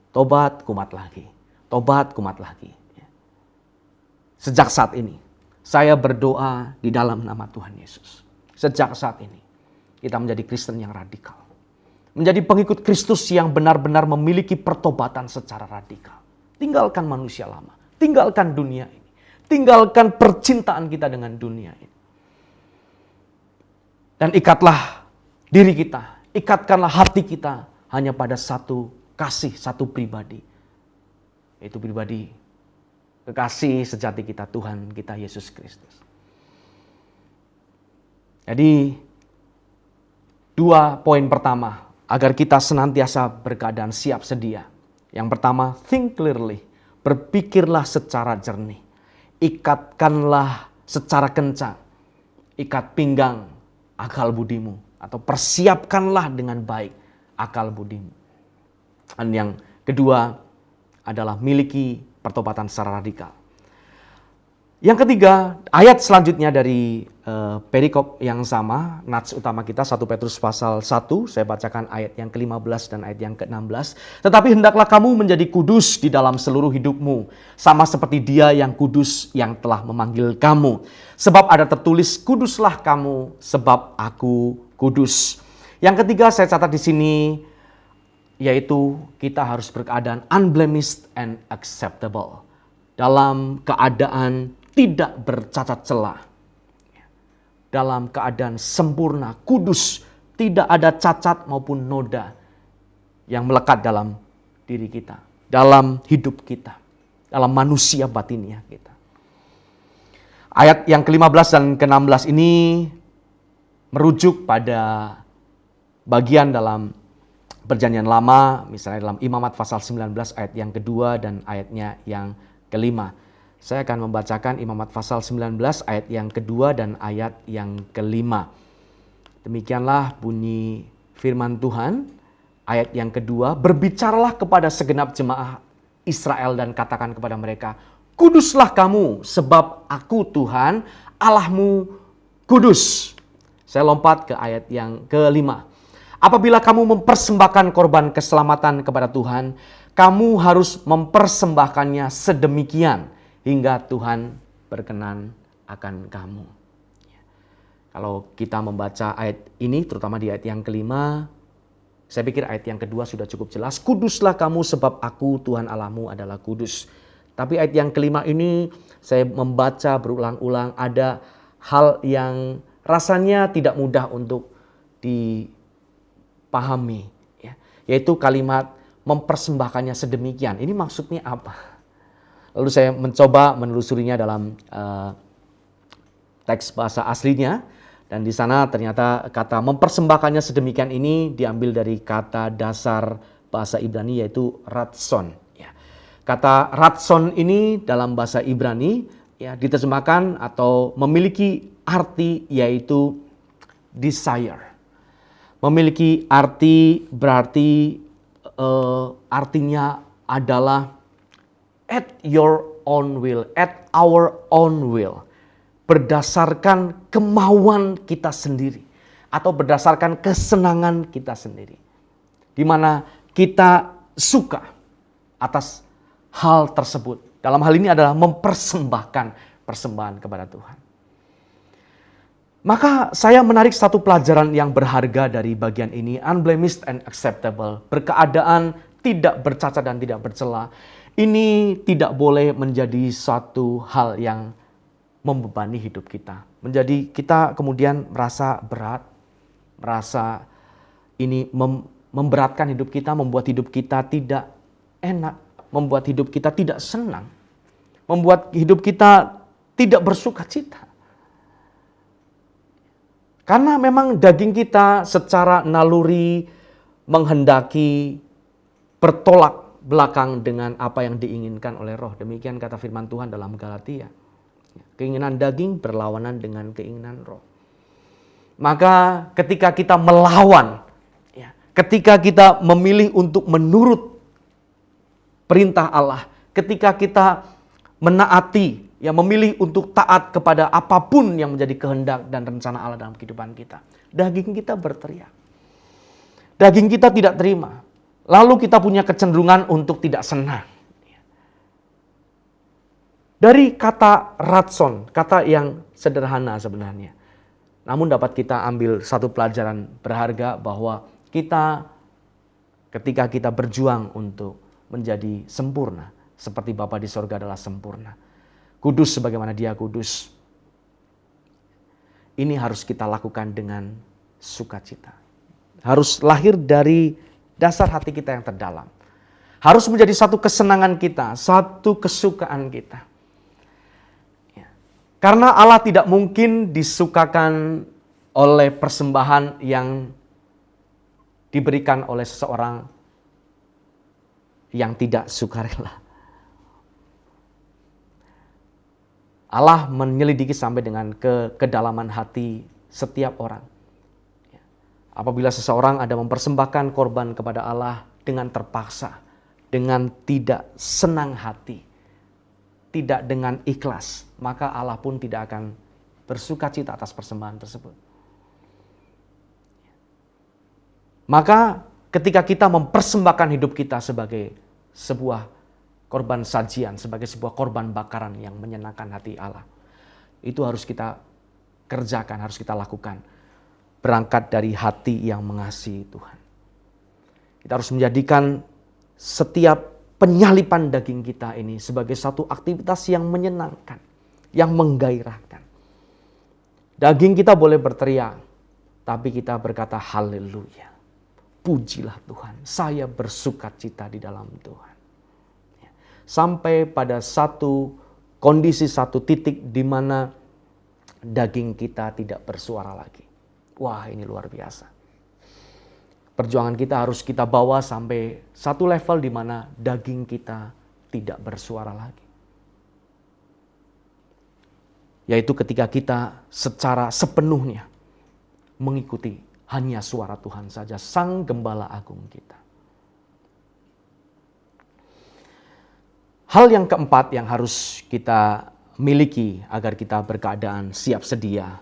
tobat kumat lagi, tobat kumat lagi. Ya. Sejak saat ini, saya berdoa di dalam nama Tuhan Yesus. Sejak saat ini, kita menjadi Kristen yang radikal. Menjadi pengikut Kristus yang benar-benar memiliki pertobatan secara radikal. Tinggalkan manusia lama. Tinggalkan dunia ini. Tinggalkan percintaan kita dengan dunia ini. Dan ikatlah diri kita. Ikatkanlah hati kita hanya pada satu kasih, satu pribadi. Yaitu pribadi kekasih sejati kita, Tuhan kita Yesus Kristus. Jadi, 2 poin pertama agar kita senantiasa berkeadaan siap sedia. Yang pertama, think clearly. Berpikirlah secara jernih. Ikatkanlah secara kencang. Ikat pinggang akal budimu. Atau persiapkanlah dengan baik akal budimu. Dan yang kedua adalah miliki pertobatan secara radikal. Yang ketiga, ayat selanjutnya dari perikop yang sama, nats utama kita 1 Petrus pasal 1, saya bacakan ayat yang ke-15 dan ayat yang ke-16. Tetapi hendaklah kamu menjadi kudus di dalam seluruh hidupmu, sama seperti Dia yang kudus yang telah memanggil kamu. Sebab ada tertulis, kuduslah kamu sebab aku kudus. Yang ketiga saya catat di sini, yaitu kita harus berkeadaan unblemished and acceptable. Dalam keadaan tidak bercacat celah. Dalam keadaan sempurna, kudus, tidak ada cacat maupun noda yang melekat dalam diri kita, dalam hidup kita, dalam manusia batinnya kita. Ayat yang ke-15 dan ke-16 ini merujuk pada bagian dalam Perjanjian Lama, misalnya dalam Imamat pasal 19 ayat yang kedua dan ayatnya yang kelima. Saya akan membacakan Imamat pasal 19 ayat yang kedua dan ayat yang kelima. Demikianlah bunyi firman Tuhan. Ayat yang kedua, berbicaralah kepada segenap jemaah Israel dan katakan kepada mereka, kuduslah kamu sebab aku Tuhan Allahmu kudus. Saya lompat ke ayat yang kelima. Apabila kamu mempersembahkan korban keselamatan kepada Tuhan, kamu harus mempersembahkannya sedemikian hingga Tuhan berkenan akan kamu. Kalau kita membaca ayat ini, terutama di ayat yang kelima, saya pikir ayat yang kedua sudah cukup jelas. Kuduslah kamu sebab aku Tuhan Allahmu adalah kudus. Tapi ayat yang kelima ini saya membaca berulang-ulang, ada hal yang rasanya tidak mudah untuk dipahami. Yaitu kalimat mempersembahkannya sedemikian. Ini maksudnya apa? Lalu saya mencoba menelusurinya dalam teks bahasa aslinya. Dan di sana ternyata kata mempersembahkannya sedemikian ini diambil dari kata dasar bahasa Ibrani yaitu ratson. Kata ratson ini dalam bahasa Ibrani diterjemahkan atau memiliki arti yaitu desire. Memiliki arti berarti artinya adalah at your own will, at our own will. Berdasarkan kemauan kita sendiri atau berdasarkan kesenangan kita sendiri. Di mana kita suka atas hal tersebut. Dalam hal ini adalah mempersembahkan persembahan kepada Tuhan. Maka saya menarik satu pelajaran yang berharga dari bagian ini, unblemished and acceptable, berkeadaan tidak bercacat dan tidak bercela. Ini tidak boleh menjadi suatu hal yang membebani hidup kita. Menjadi kita kemudian merasa berat, merasa ini memberatkan hidup kita, membuat hidup kita tidak enak, membuat hidup kita tidak senang, membuat hidup kita tidak bersuka cita. Karena memang daging kita secara naluri menghendaki bertolak belakang dengan apa yang diinginkan oleh roh. Demikian kata firman Tuhan dalam Galatia. Keinginan daging berlawanan dengan keinginan roh. Maka ketika kita melawan, ketika kita memilih untuk menurut perintah Allah, ketika kita menaati, memilih untuk taat kepada apapun yang menjadi kehendak dan rencana Allah dalam kehidupan kita, daging kita berteriak. Daging kita tidak terima. Lalu kita punya kecenderungan untuk tidak senang. Dari kata ratson, kata yang sederhana sebenarnya. Namun dapat kita ambil satu pelajaran berharga bahwa kita ketika kita berjuang untuk menjadi sempurna, seperti Bapa di sorga adalah sempurna. Kudus sebagaimana Dia kudus. Ini harus kita lakukan dengan sukacita. Harus lahir dari dasar hati kita yang terdalam. Harus menjadi satu kesenangan kita, satu kesukaan kita. Karena Allah tidak mungkin disukakan oleh persembahan yang diberikan oleh seseorang yang tidak sukarela. Allah menyelidiki sampai dengan kedalaman hati setiap orang. Apabila seseorang ada mempersembahkan korban kepada Allah dengan terpaksa, dengan tidak senang hati, tidak dengan ikhlas, maka Allah pun tidak akan bersukacita atas persembahan tersebut. Maka ketika kita mempersembahkan hidup kita sebagai sebuah korban sajian, sebagai sebuah korban bakaran yang menyenangkan hati Allah, itu harus kita kerjakan, harus kita lakukan. Berangkat dari hati yang mengasihi Tuhan. Kita harus menjadikan setiap penyalipan daging kita ini sebagai satu aktivitas yang menyenangkan, yang menggairahkan. Daging kita boleh berteriak, tapi kita berkata haleluya. Pujilah Tuhan, saya bersukacita di dalam Tuhan. Sampai pada satu kondisi, satu titik di mana daging kita tidak bersuara lagi. Wah, ini luar biasa. Perjuangan kita harus kita bawa sampai satu level di mana daging kita tidak bersuara lagi. Yaitu ketika kita secara sepenuhnya mengikuti hanya suara Tuhan saja, Sang Gembala Agung kita. Hal yang keempat yang harus kita miliki agar kita berkeadaan siap sedia.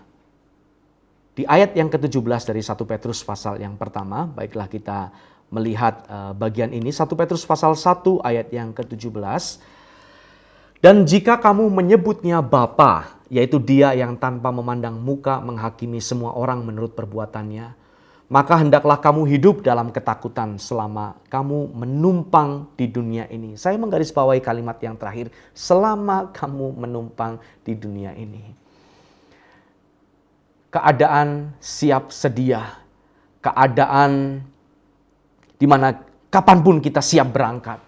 Di ayat yang ke-17 dari 1 Petrus pasal yang pertama, baiklah kita melihat bagian ini. 1 Petrus pasal 1 ayat yang ke-17. Dan jika kamu menyebutnya Bapa, yaitu Dia yang tanpa memandang muka menghakimi semua orang menurut perbuatannya, maka hendaklah kamu hidup dalam ketakutan selama kamu menumpang di dunia ini. Saya menggarisbawahi kalimat yang terakhir, selama kamu menumpang di dunia ini. Keadaan siap sedia, keadaan di mana kapanpun kita siap berangkat,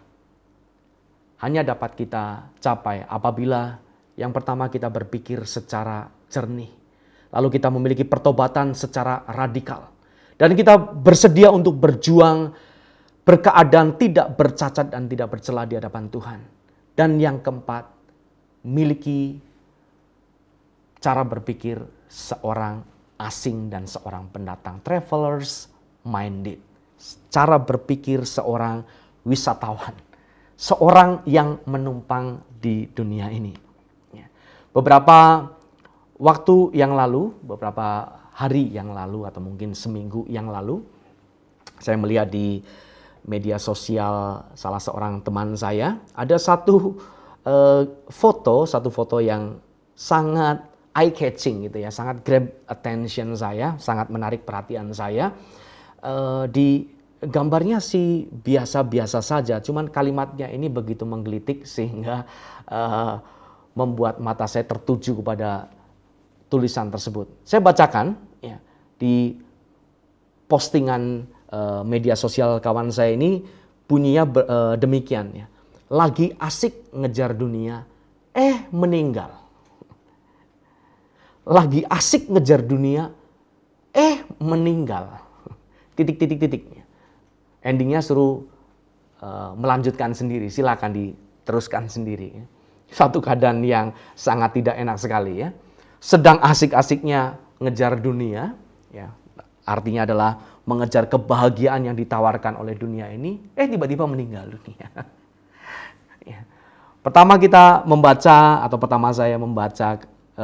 hanya dapat kita capai apabila yang pertama kita berpikir secara jernih, lalu kita memiliki pertobatan secara radikal, dan kita bersedia untuk berjuang berkeadaan tidak bercacat dan tidak bercela di hadapan Tuhan. Dan yang keempat, miliki cara berpikir seorang asing dan seorang pendatang, travelers minded. Cara berpikir seorang wisatawan. Seorang yang menumpang di dunia ini. Beberapa waktu yang lalu, beberapa hari yang lalu atau mungkin seminggu yang lalu, saya melihat di media sosial salah seorang teman saya, ada satu foto yang sangat eye-catching gitu ya, sangat grab attention saya, sangat menarik perhatian saya. Di gambarnya sih biasa-biasa saja, cuman kalimatnya ini begitu menggelitik sehingga membuat mata saya tertuju kepada tulisan tersebut. Saya bacakan ya, di postingan media sosial kawan saya ini, bunyinya demikian ya. Lagi asik ngejar dunia, meninggal. Lagi asik ngejar dunia, meninggal. Titik. Endingnya suruh melanjutkan sendiri, silakan diteruskan sendiri. Satu keadaan yang sangat tidak enak sekali ya. Sedang asik-asiknya ngejar dunia, ya, artinya adalah mengejar kebahagiaan yang ditawarkan oleh dunia ini, tiba-tiba meninggal dunia. Ya. Pertama saya membaca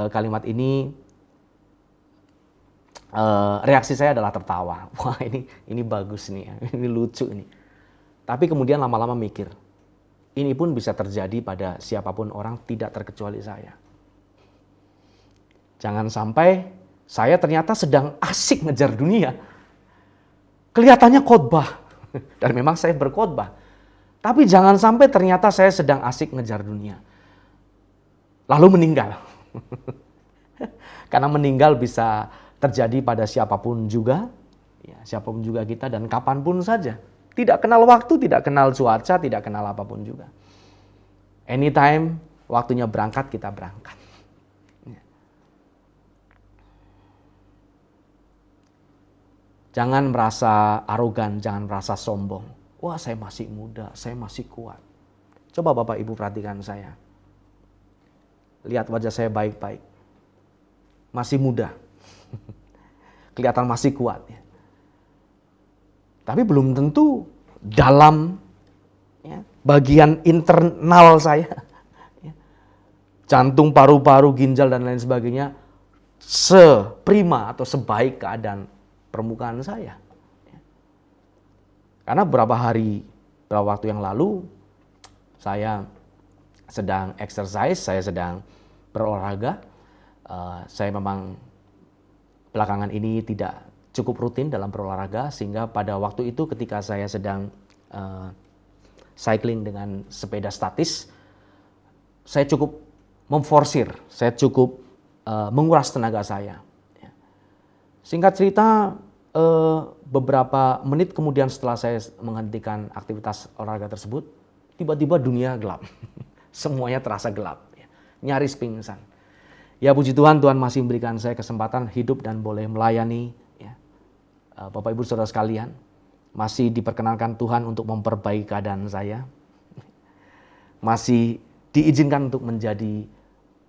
kalimat ini, reaksi saya adalah tertawa. Wah, ini bagus nih, ini lucu ini. Tapi kemudian lama-lama mikir, ini pun bisa terjadi pada siapapun orang, tidak terkecuali saya. Jangan sampai saya ternyata sedang asik ngejar dunia. Kelihatannya khotbah, dan memang saya berkhotbah. Tapi jangan sampai ternyata saya sedang asik ngejar dunia, lalu meninggal. Karena meninggal bisa terjadi pada siapapun juga, ya, siapapun juga kita dan kapanpun saja. Tidak kenal waktu, tidak kenal cuaca, tidak kenal apapun juga. Anytime waktunya berangkat, kita berangkat. Ya. Jangan merasa arogan, jangan merasa sombong. Wah, saya masih muda, saya masih kuat. Coba Bapak Ibu perhatikan saya. Lihat wajah saya baik-baik. Masih muda. Kelihatan masih kuat ya. Tapi belum tentu dalam ya, bagian internal saya, ya, jantung, paru-paru, ginjal dan lain sebagainya seprima atau sebaik keadaan permukaan saya. Ya. Karena beberapa waktu yang lalu saya sedang exercise, saya sedang berolahraga. Saya memang belakangan ini tidak cukup rutin dalam berolahraga, sehingga pada waktu itu ketika saya sedang cycling dengan sepeda statis, saya cukup memforsir, saya cukup menguras tenaga saya. Singkat cerita, beberapa menit kemudian setelah saya menghentikan aktivitas olahraga tersebut, tiba-tiba dunia gelap. Semuanya terasa gelap, nyaris pingsan. Ya puji Tuhan, Tuhan masih memberikan saya kesempatan hidup dan boleh melayani ya, Bapak Ibu Saudara sekalian. Masih diperkenankan Tuhan untuk memperbaiki keadaan saya. Masih diizinkan untuk menjadi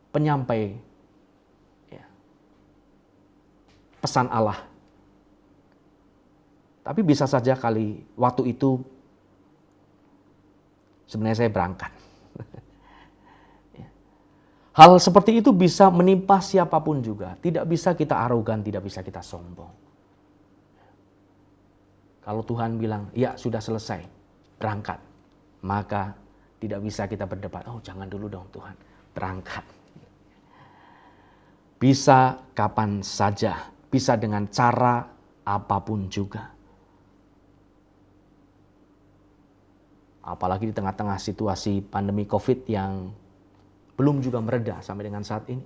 penyampai ya, pesan Allah. Tapi bisa saja kali waktu itu sebenarnya saya berangkat. Hal seperti itu bisa menimpa siapapun juga. Tidak bisa kita arogan, tidak bisa kita sombong. Kalau Tuhan bilang, ya sudah selesai, berangkat. Maka tidak bisa kita berdebat, oh jangan dulu dong Tuhan, berangkat. Bisa kapan saja, bisa dengan cara apapun juga. Apalagi di tengah-tengah situasi pandemi COVID yang belum juga mereda sampai dengan saat ini.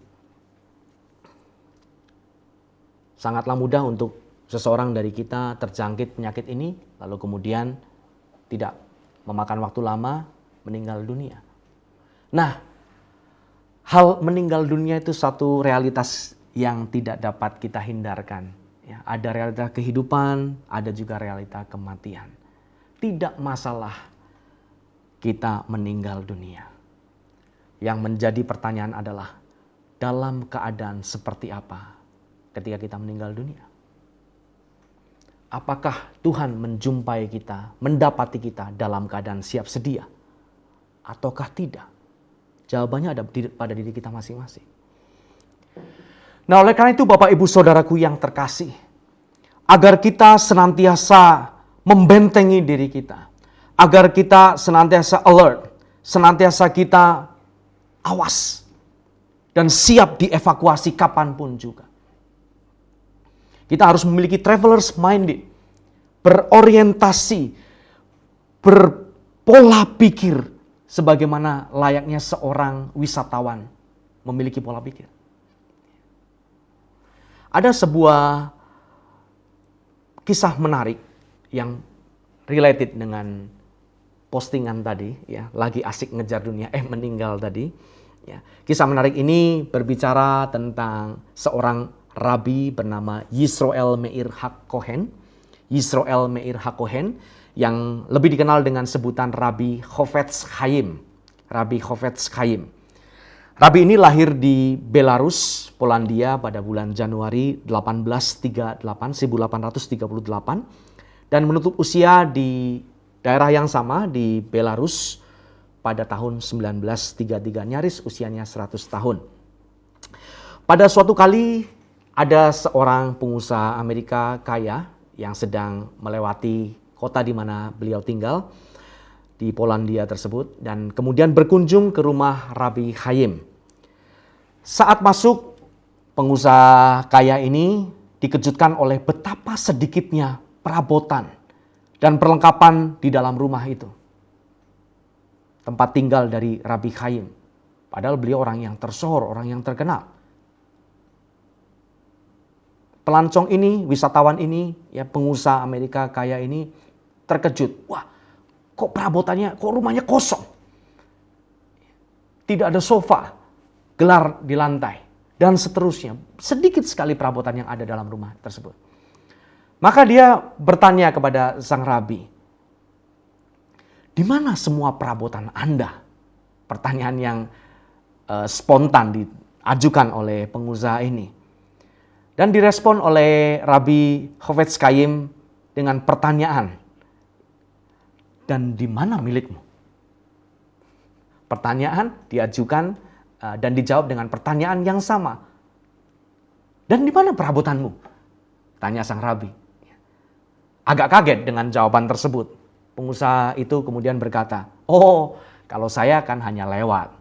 Sangatlah mudah untuk seseorang dari kita terjangkit penyakit ini, lalu kemudian tidak memakan waktu lama meninggal dunia. Nah, hal meninggal dunia itu satu realitas yang tidak dapat kita hindarkan. Ya, ada realita kehidupan, ada juga realita kematian. Tidak masalah kita meninggal dunia. Yang menjadi pertanyaan adalah, dalam keadaan seperti apa ketika kita meninggal dunia? apakah Tuhan menjumpai kita, mendapati kita dalam keadaan siap sedia ataukah tidak? Jawabannya ada pada diri kita masing-masing. Nah, oleh karena itu Bapak Ibu Saudaraku yang terkasih, agar kita senantiasa membentengi diri kita, agar kita senantiasa alert, senantiasa kita awas dan siap dievakuasi kapanpun juga. Kita harus memiliki travelers minded, berorientasi, berpola pikir sebagaimana layaknya seorang wisatawan memiliki pola pikir. Ada sebuah kisah menarik yang related dengan postingan tadi, ya, lagi asik ngejar dunia, meninggal tadi. Ya. Kisah menarik ini berbicara tentang seorang rabi bernama Yisroel Meir HaKohen. Yisroel Meir HaKohen yang lebih dikenal dengan sebutan Rabbi Chofetz Chaim. Rabbi Chofetz Chaim. Rabi ini lahir di Belarus, Polandia pada bulan Januari 1838 dan menutup usia di daerah yang sama di Belarus pada tahun 1933, nyaris usianya 100 tahun. Pada suatu kali ada seorang pengusaha Amerika kaya yang sedang melewati kota di mana beliau tinggal di Polandia tersebut dan kemudian berkunjung ke rumah Rabbi Chaim. Saat masuk, pengusaha kaya ini dikejutkan oleh betapa sedikitnya perabotan dan perlengkapan di dalam rumah itu. Tempat tinggal dari Rabbi Chaim. Padahal beliau orang yang tersohor, orang yang terkenal. Pelancong ini, wisatawan ini, ya pengusaha Amerika kaya ini terkejut. Wah, kok perabotannya, kok rumahnya kosong? Tidak ada sofa, gelar di lantai, dan seterusnya. Sedikit sekali perabotan yang ada dalam rumah tersebut. Maka dia bertanya kepada sang rabi, di mana semua perabotan Anda? Pertanyaan yang spontan diajukan oleh pengusaha ini. Dan direspon oleh Rabbi Chofetz Chaim dengan pertanyaan, dan di mana milikmu? Pertanyaan diajukan dan dijawab dengan pertanyaan yang sama. Dan di mana perabotanmu? Tanya sang rabi. Agak kaget dengan jawaban tersebut. Pengusaha itu kemudian berkata, oh, kalau saya kan hanya lewat.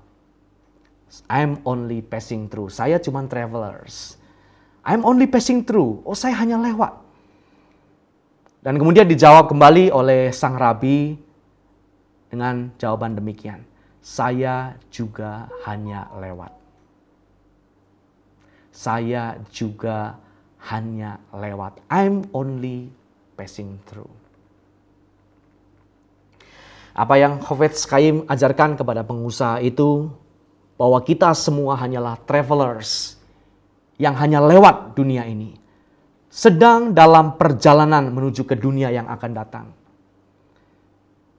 I'm only passing through. Saya cuma travelers. I'm only passing through. Oh, saya hanya lewat. Dan kemudian dijawab kembali oleh sang rabi dengan jawaban demikian. Saya juga hanya lewat. Saya juga hanya lewat. I'm only passing through. Apa yang Chofetz Chaim ajarkan kepada pengusaha itu, bahwa kita semua hanyalah travelers yang hanya lewat dunia ini, sedang dalam perjalanan menuju ke dunia yang akan datang.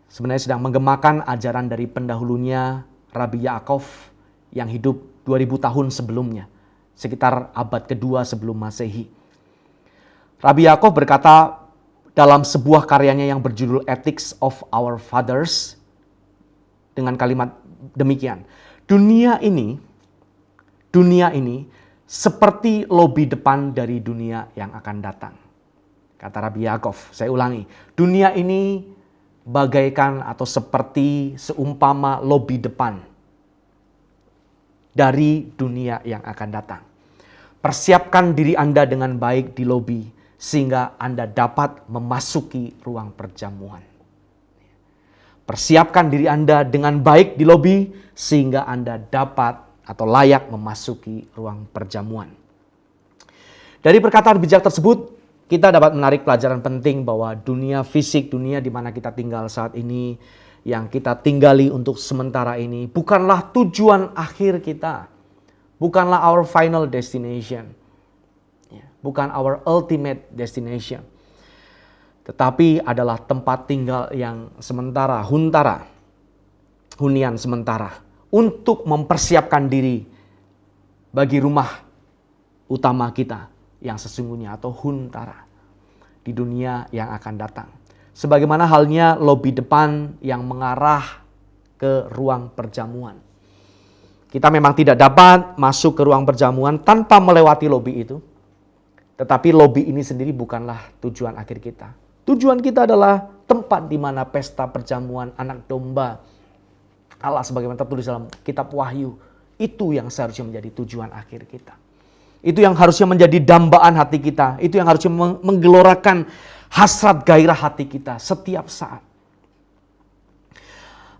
Sebenarnya sedang menggemakan ajaran dari pendahulunya Rabbi Yaakov yang hidup 2000 tahun sebelumnya, sekitar abad kedua sebelum Masehi. Rabbi Yaakov berkata dalam sebuah karyanya yang berjudul Ethics of Our Fathers dengan kalimat demikian, dunia ini seperti lobi depan dari dunia yang akan datang. Kata Rabbi Yaakov, saya ulangi, dunia ini bagaikan atau seperti seumpama lobi depan dari dunia yang akan datang. Persiapkan diri Anda dengan baik di lobi sehingga Anda dapat memasuki ruang perjamuan. Persiapkan diri Anda dengan baik di lobi sehingga Anda dapat atau layak memasuki ruang perjamuan. Dari perkataan bijak tersebut, kita dapat menarik pelajaran penting bahwa dunia fisik, dunia di mana kita tinggal saat ini, yang kita tinggali untuk sementara ini, bukanlah tujuan akhir kita. Bukanlah our final destination. Bukan our ultimate destination. Tetapi adalah tempat tinggal yang sementara, hunian sementara, untuk mempersiapkan diri bagi rumah utama kita yang sesungguhnya atau huntara. di dunia yang akan datang. Sebagaimana halnya lobi depan yang mengarah ke ruang perjamuan. Kita memang tidak dapat masuk ke ruang perjamuan tanpa melewati lobi itu. Tetapi lobi ini sendiri bukanlah tujuan akhir kita. Tujuan kita adalah tempat di mana pesta perjamuan anak domba Allah sebagaimana tertulis dalam kitab Wahyu. Itu yang seharusnya menjadi tujuan akhir kita. Itu yang harusnya menjadi dambaan hati kita. Itu yang harusnya menggelorakan hasrat gairah hati kita setiap saat.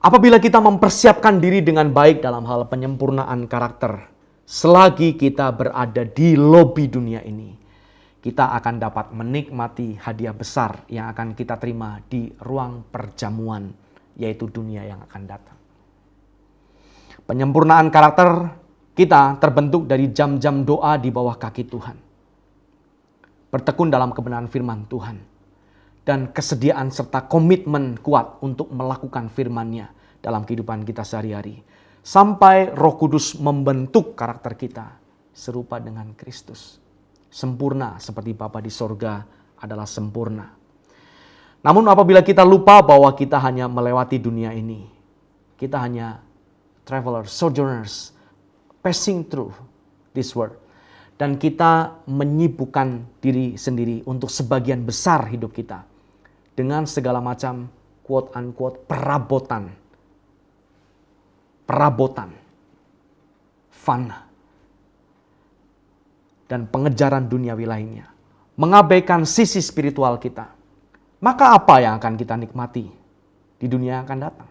Apabila kita mempersiapkan diri dengan baik dalam hal penyempurnaan karakter, selagi kita berada di lobi dunia ini, kita akan dapat menikmati hadiah besar yang akan kita terima di ruang perjamuan, yaitu dunia yang akan datang. Penyempurnaan karakter kita terbentuk dari jam-jam doa di bawah kaki Tuhan. Bertekun dalam kebenaran firman Tuhan. Dan kesediaan serta komitmen kuat untuk melakukan firman-Nya dalam kehidupan kita sehari-hari. Sampai Roh Kudus membentuk karakter kita serupa dengan Kristus. Sempurna seperti Bapa di sorga adalah sempurna. Namun apabila kita lupa bahwa kita hanya melewati dunia ini, kita hanya travelers, sojourners, passing through this world. Dan kita menyibukkan diri sendiri untuk sebagian besar hidup kita dengan segala macam quote-unquote perabotan, fun, dan pengejaran duniawi lainnya. Mengabaikan sisi spiritual kita. Maka apa yang akan kita nikmati di dunia yang akan datang?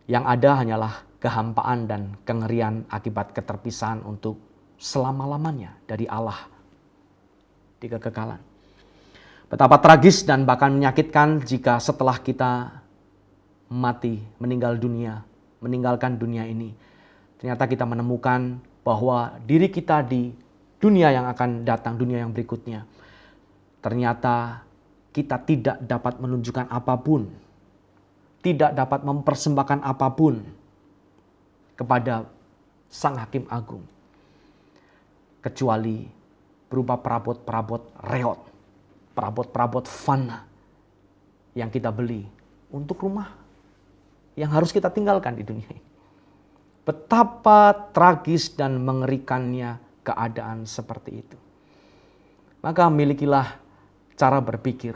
Yang ada hanyalah kehampaan dan kengerian akibat keterpisahan untuk selama-lamanya dari Allah di kekekalan. Betapa tragis dan bahkan menyakitkan jika setelah kita mati, meninggalkan dunia ini, ternyata kita menemukan bahwa diri kita di dunia yang akan datang, dunia yang berikutnya, ternyata kita tidak dapat menunjukkan apapun, tidak dapat mempersembahkan apapun kepada Sang Hakim Agung, kecuali berupa perabot-perabot reot, perabot-perabot fana yang kita beli untuk rumah yang harus kita tinggalkan di dunia ini. Betapa tragis dan mengerikannya keadaan seperti itu. Maka milikilah cara berpikir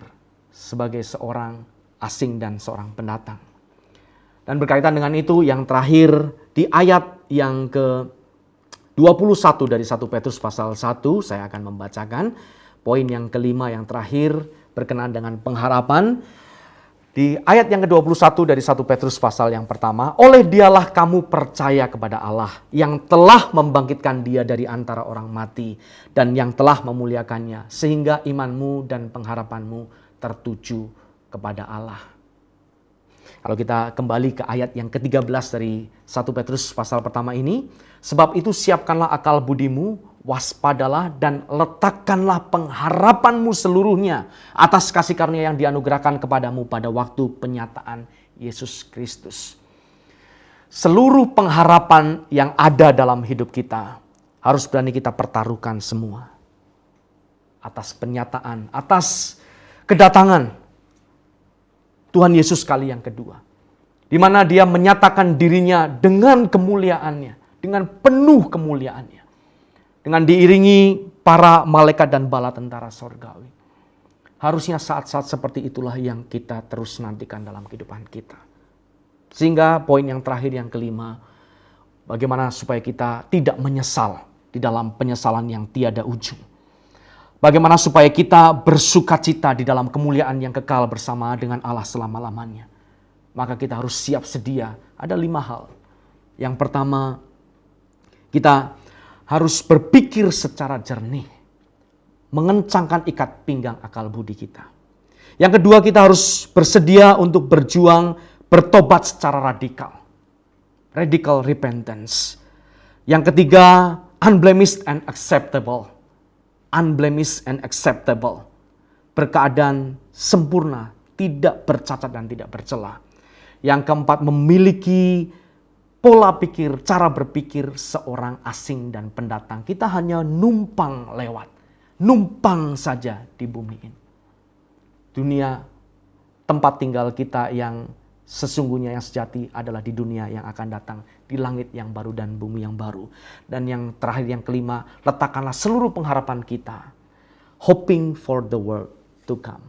sebagai seorang asing dan seorang pendatang. Dan berkaitan dengan itu yang terakhir di ayat yang ke-21 dari 1 Petrus pasal 1, saya akan membacakan poin yang kelima yang terakhir berkenaan dengan pengharapan. Di ayat yang ke-21 dari 1 Petrus pasal yang pertama, oleh dialah kamu percaya kepada Allah yang telah membangkitkan dia dari antara orang mati dan yang telah memuliakannya sehingga imanmu dan pengharapanmu tertuju kepada Allah. Kalau kita kembali ke ayat yang ke-13 dari 1 Petrus pasal pertama ini, sebab itu siapkanlah akal budimu, waspadalah dan letakkanlah pengharapanmu seluruhnya atas kasih karunia yang dianugerahkan kepadamu pada waktu penyataan Yesus Kristus. Seluruh pengharapan yang ada dalam hidup kita harus berani kita pertaruhkan semua atas penyataan, atas kedatangan Tuhan Yesus kali yang kedua, di mana Dia menyatakan dirinya dengan kemuliaannya, dengan penuh kemuliaannya, dengan diiringi para malaikat dan bala tentara sorgawi. Harusnya saat-saat seperti itulah yang kita terus nantikan dalam kehidupan kita. Sehingga poin yang terakhir yang kelima, bagaimana supaya kita tidak menyesal di dalam penyesalan yang tiada ujung. Bagaimana supaya kita bersukacita di dalam kemuliaan yang kekal bersama dengan Allah selama-lamanya. Maka kita harus siap sedia. Ada 5 hal. Yang pertama, kita harus berpikir secara jernih. Mengencangkan ikat pinggang akal budi kita. Yang kedua, kita harus bersedia untuk berjuang, bertobat secara radikal. Radical repentance. Yang ketiga, unblemished and acceptable. Unblemished and acceptable. Berkeadaan sempurna, tidak bercacat dan tidak bercela. Yang keempat, memiliki pola pikir, cara berpikir seorang asing dan pendatang. Kita hanya numpang lewat. numpang saja di bumi ini. Dunia tempat tinggal kita yang sesungguhnya yang sejati adalah di dunia yang akan datang, di langit yang baru dan bumi yang baru. Dan yang terakhir, yang kelima, letakkanlah seluruh pengharapan kita, hoping for the world to come.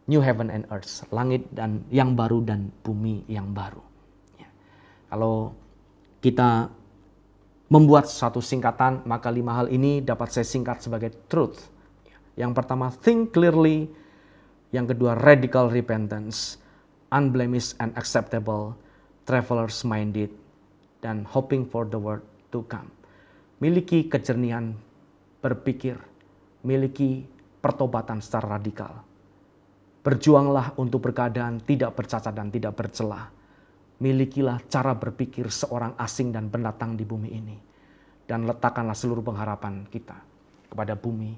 New heaven and earth, langit dan yang baru dan bumi yang baru. Ya. Kalau kita membuat satu singkatan, maka 5 hal ini dapat saya singkat sebagai truth. Yang pertama, think clearly. Yang kedua, radical repentance, unblemished and acceptable, travelers minded, dan hoping for the world to come. Miliki kejernihan berpikir, miliki pertobatan secara radikal. Berjuanglah untuk berkeadaan tidak bercacat dan tidak bercela. Milikilah cara berpikir seorang asing dan pendatang di bumi ini. Dan letakkanlah seluruh pengharapan kita kepada bumi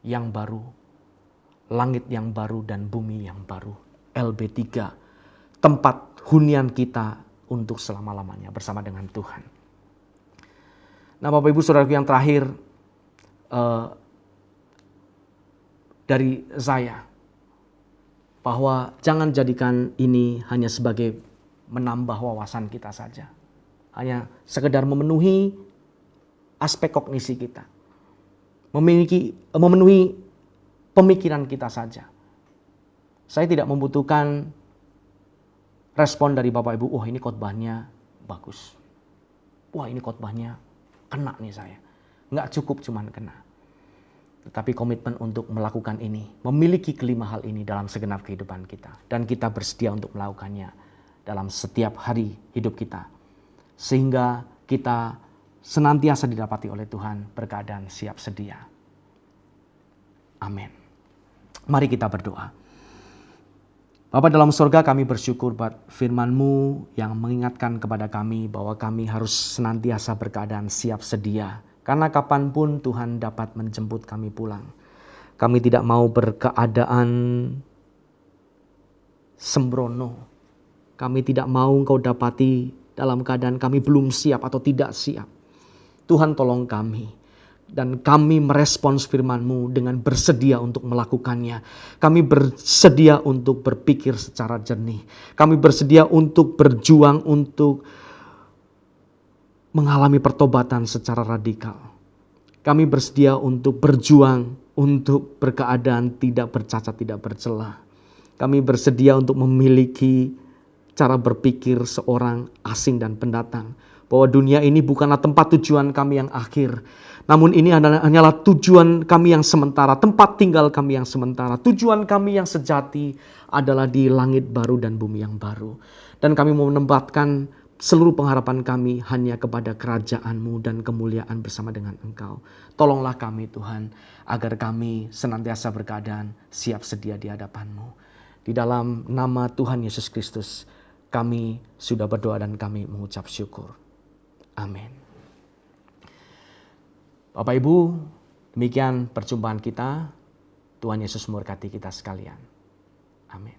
yang baru, langit yang baru dan bumi yang baru. LB3, tempat hunian kita untuk selama-lamanya bersama dengan Tuhan. Nah, Bapak Ibu Saudaraku, yang terakhir dari saya, bahwa jangan jadikan ini hanya sebagai menambah wawasan kita saja. Hanya sekedar memenuhi aspek kognisi kita. Memenuhi pemikiran kita saja. Saya tidak membutuhkan respon dari Bapak Ibu, wah ini khotbahnya bagus. Wah ini khotbahnya kena nih saya. Nggak cukup cuman kena. Tetapi komitmen untuk melakukan ini, memiliki kelima hal ini dalam segenap kehidupan kita. Dan kita bersedia untuk melakukannya dalam setiap hari hidup kita. Sehingga kita senantiasa didapati oleh Tuhan berkeadaan siap sedia. Amin. Mari kita berdoa. Bapa dalam surga, kami bersyukur buat firman-Mu yang mengingatkan kepada kami bahwa kami harus senantiasa berkeadaan siap sedia. Karena kapanpun Tuhan dapat menjemput kami pulang. Kami tidak mau berkeadaan sembrono. Kami tidak mau Engkau dapati dalam keadaan kami belum siap atau tidak siap. Tuhan tolong kami. Dan kami merespons firman-Mu dengan bersedia untuk melakukannya. Kami bersedia untuk berpikir secara jernih. Kami bersedia untuk berjuang untuk mengalami pertobatan secara radikal. Kami bersedia untuk berjuang untuk berkeadaan tidak bercacat, tidak bercela. Kami bersedia untuk memiliki cara berpikir seorang asing dan pendatang. Bahwa dunia ini bukanlah tempat tujuan kami yang akhir. Namun ini hanyalah tujuan kami yang sementara, tempat tinggal kami yang sementara. Tujuan kami yang sejati adalah di langit baru dan bumi yang baru. Dan kami mau menempatkan seluruh pengharapan kami hanya kepada kerajaan-Mu dan kemuliaan bersama dengan Engkau. Tolonglah kami Tuhan, agar kami senantiasa berkeadaan siap sedia di hadapan-Mu. Di dalam nama Tuhan Yesus Kristus, kami sudah berdoa dan kami mengucap syukur. Amin. Bapak Ibu, demikian perjumpaan kita. Tuhan Yesus memberkati kita sekalian. Amin.